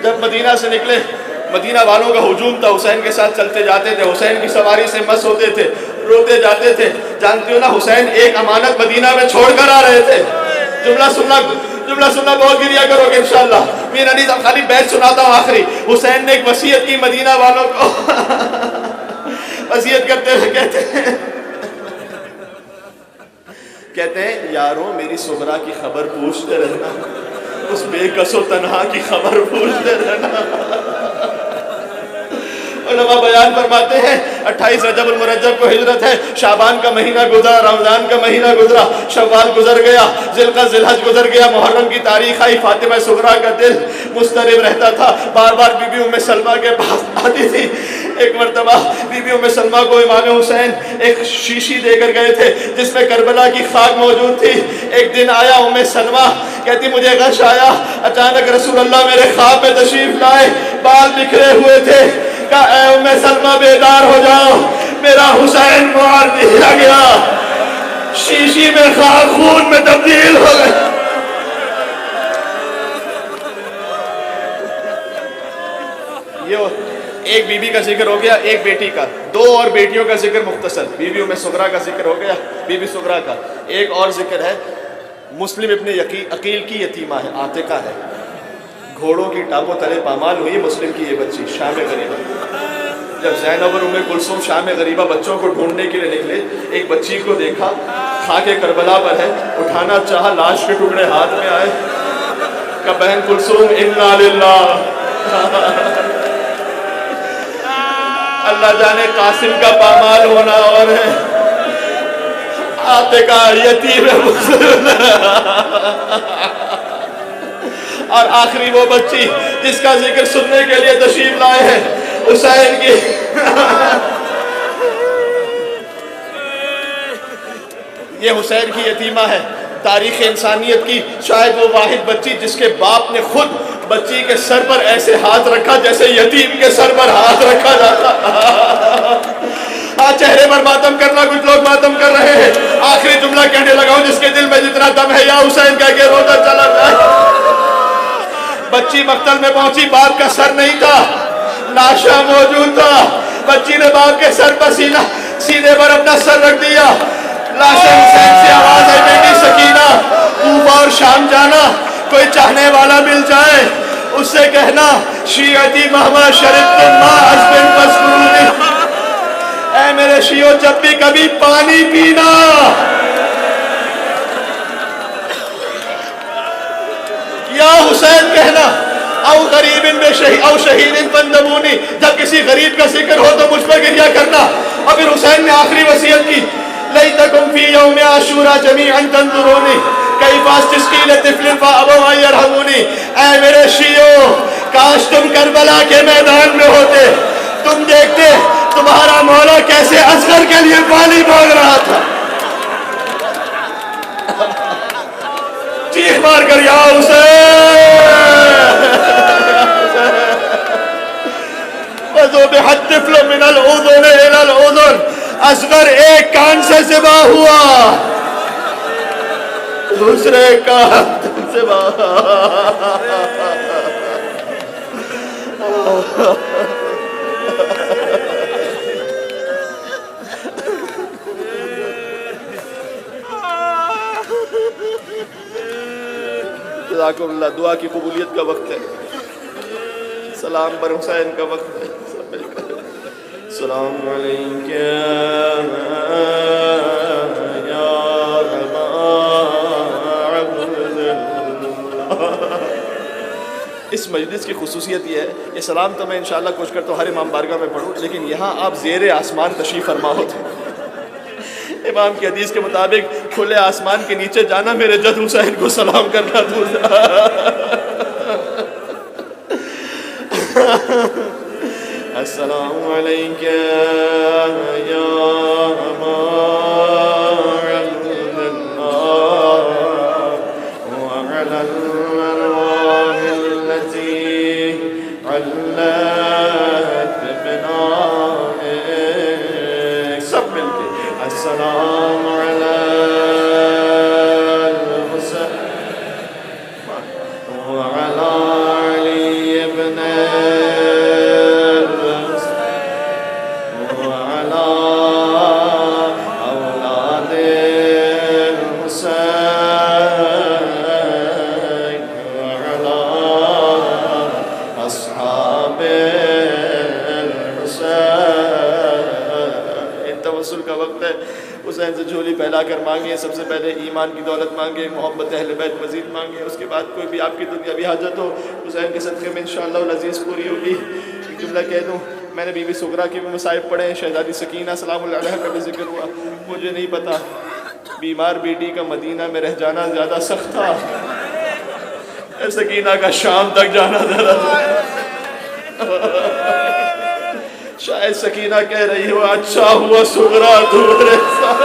جب مدینہ سے نکلے، مدینہ والوں کا ہجوم تھا، حسین کے ساتھ چلتے جاتے تھے، حسین کی سواری سے مست ہوتے تھے، روتے جاتے تھے۔ جانتے ہو نا حسین ایک امانت مدینہ میں چھوڑ کر آ رہے تھے۔ جملہ سننا بہت گریہ کرو گے انشاءاللہ۔ میر انیس اب خالی بیت سناتا ہوں آخری۔ حسین نے ایک وصیت کی مدینہ والوں کو، وصیت کرتے ہوئے کہتے ہیں یاروں میری صغرا کی خبر پوچھتے رہنا، اس بے کس و تنہا کی خبر پوچھتے رہنا۔ علماء بیان فرماتے ہیں 28 رجب المرجب کو ہجرت ہے، شعبان کا مہینہ گزرا، رمضان کا مہینہ گزرا، شوال گزر گیا، ذوالقعدہ ذوالحج گزر گیا، محرم کی تاریخ آئی، فاطمہ صغرا کا دل مضطرب رہتا تھا، بار بار بی بی ام سلمہ کے پاس آتی تھی۔ ایک مرتبہ بی بی ام سلمہ کو امام حسین ایک شیشی دے کر گئے تھے جس میں کربلا کی خاک موجود تھی۔ ایک دن آیا ام سلمہ کہتی مجھے غش آیا، اچانک رسول اللہ میرے خواب میں تشریف لائے، بال بکھرے ہوئے تھے، کہا اے ام سلمہ بیدار ہو جاؤ، میرا حسین مار دیا گیا، شیشی میں خاک خون میں تبدیل ہو گئے۔ یہ ایک بی بی کا ذکر ہو گیا، ایک بیٹی کا، دو اور بیٹیوں کا ذکر مختصر، بی بی ام صغرا کا ذکر ہو گیا، بی بی صغرا کا ایک اور ذکر ہے، مسلم ابن عقیل کی یتیمہ ہے، عاتقہ ہے، گھوڑوں کی ٹانگوں تلے پامال ہوئی مسلم کی یہ بچی، شام غریبہ۔ جب زینب اور ام کلثوم شام غریبہ بچوں کو ڈھونڈنے کے لیے نکلے، ایک بچی کو دیکھا، خاک کربلا پر ہے، اٹھانا چاہا، لاش کے ٹکڑے ہاتھ میں آئے، کہا بہن کلثوم انا للہ، اللہ جانے قاسم کا پامال ہونا اور ہے، عاتقہ یتیم مسلم، اور آخری وہ بچی جس کا ذکر سننے کے لیے تشریف لائے ہیں، حسین کی یہ حسین کی یتیمہ ہے تاریخ انسانیت کی شاید وہ واحد بچی جس کے باپ نے خود بچی کے سر پر ایسے ہاتھ رکھا جیسے یتیم کے سر پر ہاتھ رکھا جاتا. آج چہرے پر ماتم کرنا کچھ لوگ ماتم کر رہے ہیں. آخری جملہ کہنے لگا ہوں جس کے دل میں جتنا دم ہے یا حسین کہہ کے روتا چلا جائے. بچی مقتل میں پہنچی, باپ کا سر نہیں تھا, لاشا موجود تھا. بچی نے باپ کے سر پر سینے پر اپنا سر رکھ دیا. لاشا حسین سے آواز آئی, بیٹی سکینہ کوفہ اور شام جانا, کوئی چاہنے والا مل جائے اس سے کہنا شیعتی مہما شربتم ما عذب فاذکرونی. اے میرے شیعو جب بھی کبھی پانی پینا یا حسین کہنا, او غریب او شہید فاندبونی, جب کسی غریب کا ذکر ہو تو مجھ پر گریہ کرنا. اور پھر حسین نے آخری وصیت کی, لیتکم فی یوم عاشورا جمیعا تنظرونی کیف استسقی لطفل فابوا ان یرحمونی. اے میرے شیعو کاش تم کربلا کے میدان میں ہوتے, تم دیکھتے تمہارا مولا کیسے اصغر کے لیے پانی مانگ رہا تھا. چیخ مار کر یا حسین. وذبح الطفل من الاذن الى الاذن, اصغر ایک کان سے ذبح ہوا, دوسرے کان سے ذبح. جزاکم اللہ. دعا کی قبولیت کا وقت ہے, سلام بر حسین کا وقت ہے. سب مل کر السلام علیکم یا ابا عبداللہ. اس مجلس کی خصوصیت یہ ہے, یہ سلام تو میں انشاءاللہ کوشش کرتا ہوں ہر امام بارگاہ میں پڑھوں, لیکن یہاں آپ زیر آسمان تشریف فرما ہوتے. امام کی حدیث کے مطابق کھلے آسمان کے نیچے جانا میرے جد حسین کو سلام کرنا تھا. السلام علیکم یا ابا عبداللہ وعلی الارواح التي علت بنائک. سب مل کے السلام علی الحسین وعلی علی ابن حسین سے جھولی پھیلا کر مانگے. سب سے پہلے ایمان کی دولت مانگے, محبت اہل بیت مزید مانگے, اس کے بعد کوئی بھی آپ کی دنیاوی حاجت ہو حسین کے صدقے میں انشاءاللہ العزیز پوری ہوگی. ایک جملہ کہہ دوں, میں نے بی بی سغرا کے بھی مصائب پڑھے ہیں, شہزادی سکینہ سلام اللہ علیہ کا بھی ذکر ہوا. مجھے نہیں پتا بیمار بیٹی کا مدینہ میں رہ جانا زیادہ سخت تھا, سکینہ کا شام تک جانا زیادہ تھا. شاید سکینہ کہہ رہی ہو اچھا ہوا سغرا تمہارے ساتھ.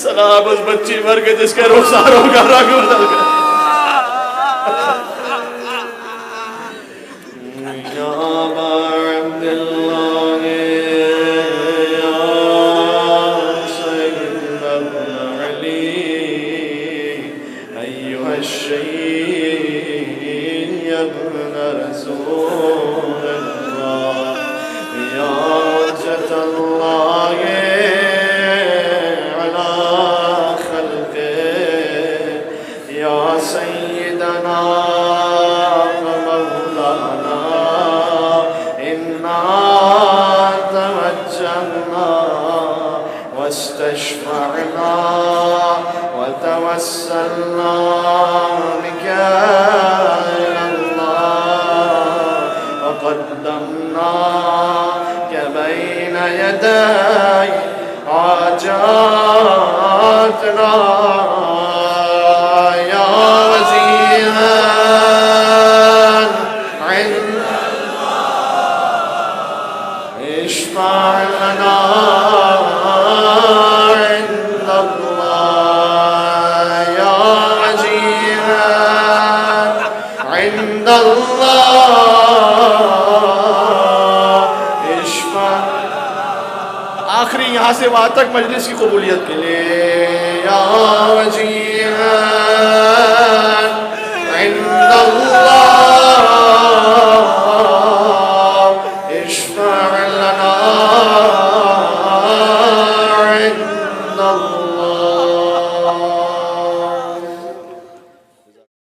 سلام اس بچی مر کے جس کے رخساروں کا رنگ بدل گیا. یا ابا عبداللہ یا سید ابن علی ایہا الشہید یا ابن رسول اللہ یا حجت اللہ علی خلقہ یا سیدنا مولانا انا توجہنا واستشفعنا وتوسلنا بك إلى الله وقدمناك بين يدي حاجاتنا يا وزيرا عند الله اشفع لنا آخری یہاں سے وہاں تک مجلس کی قبولیت کے لیے یا وجیہاں عند اللہ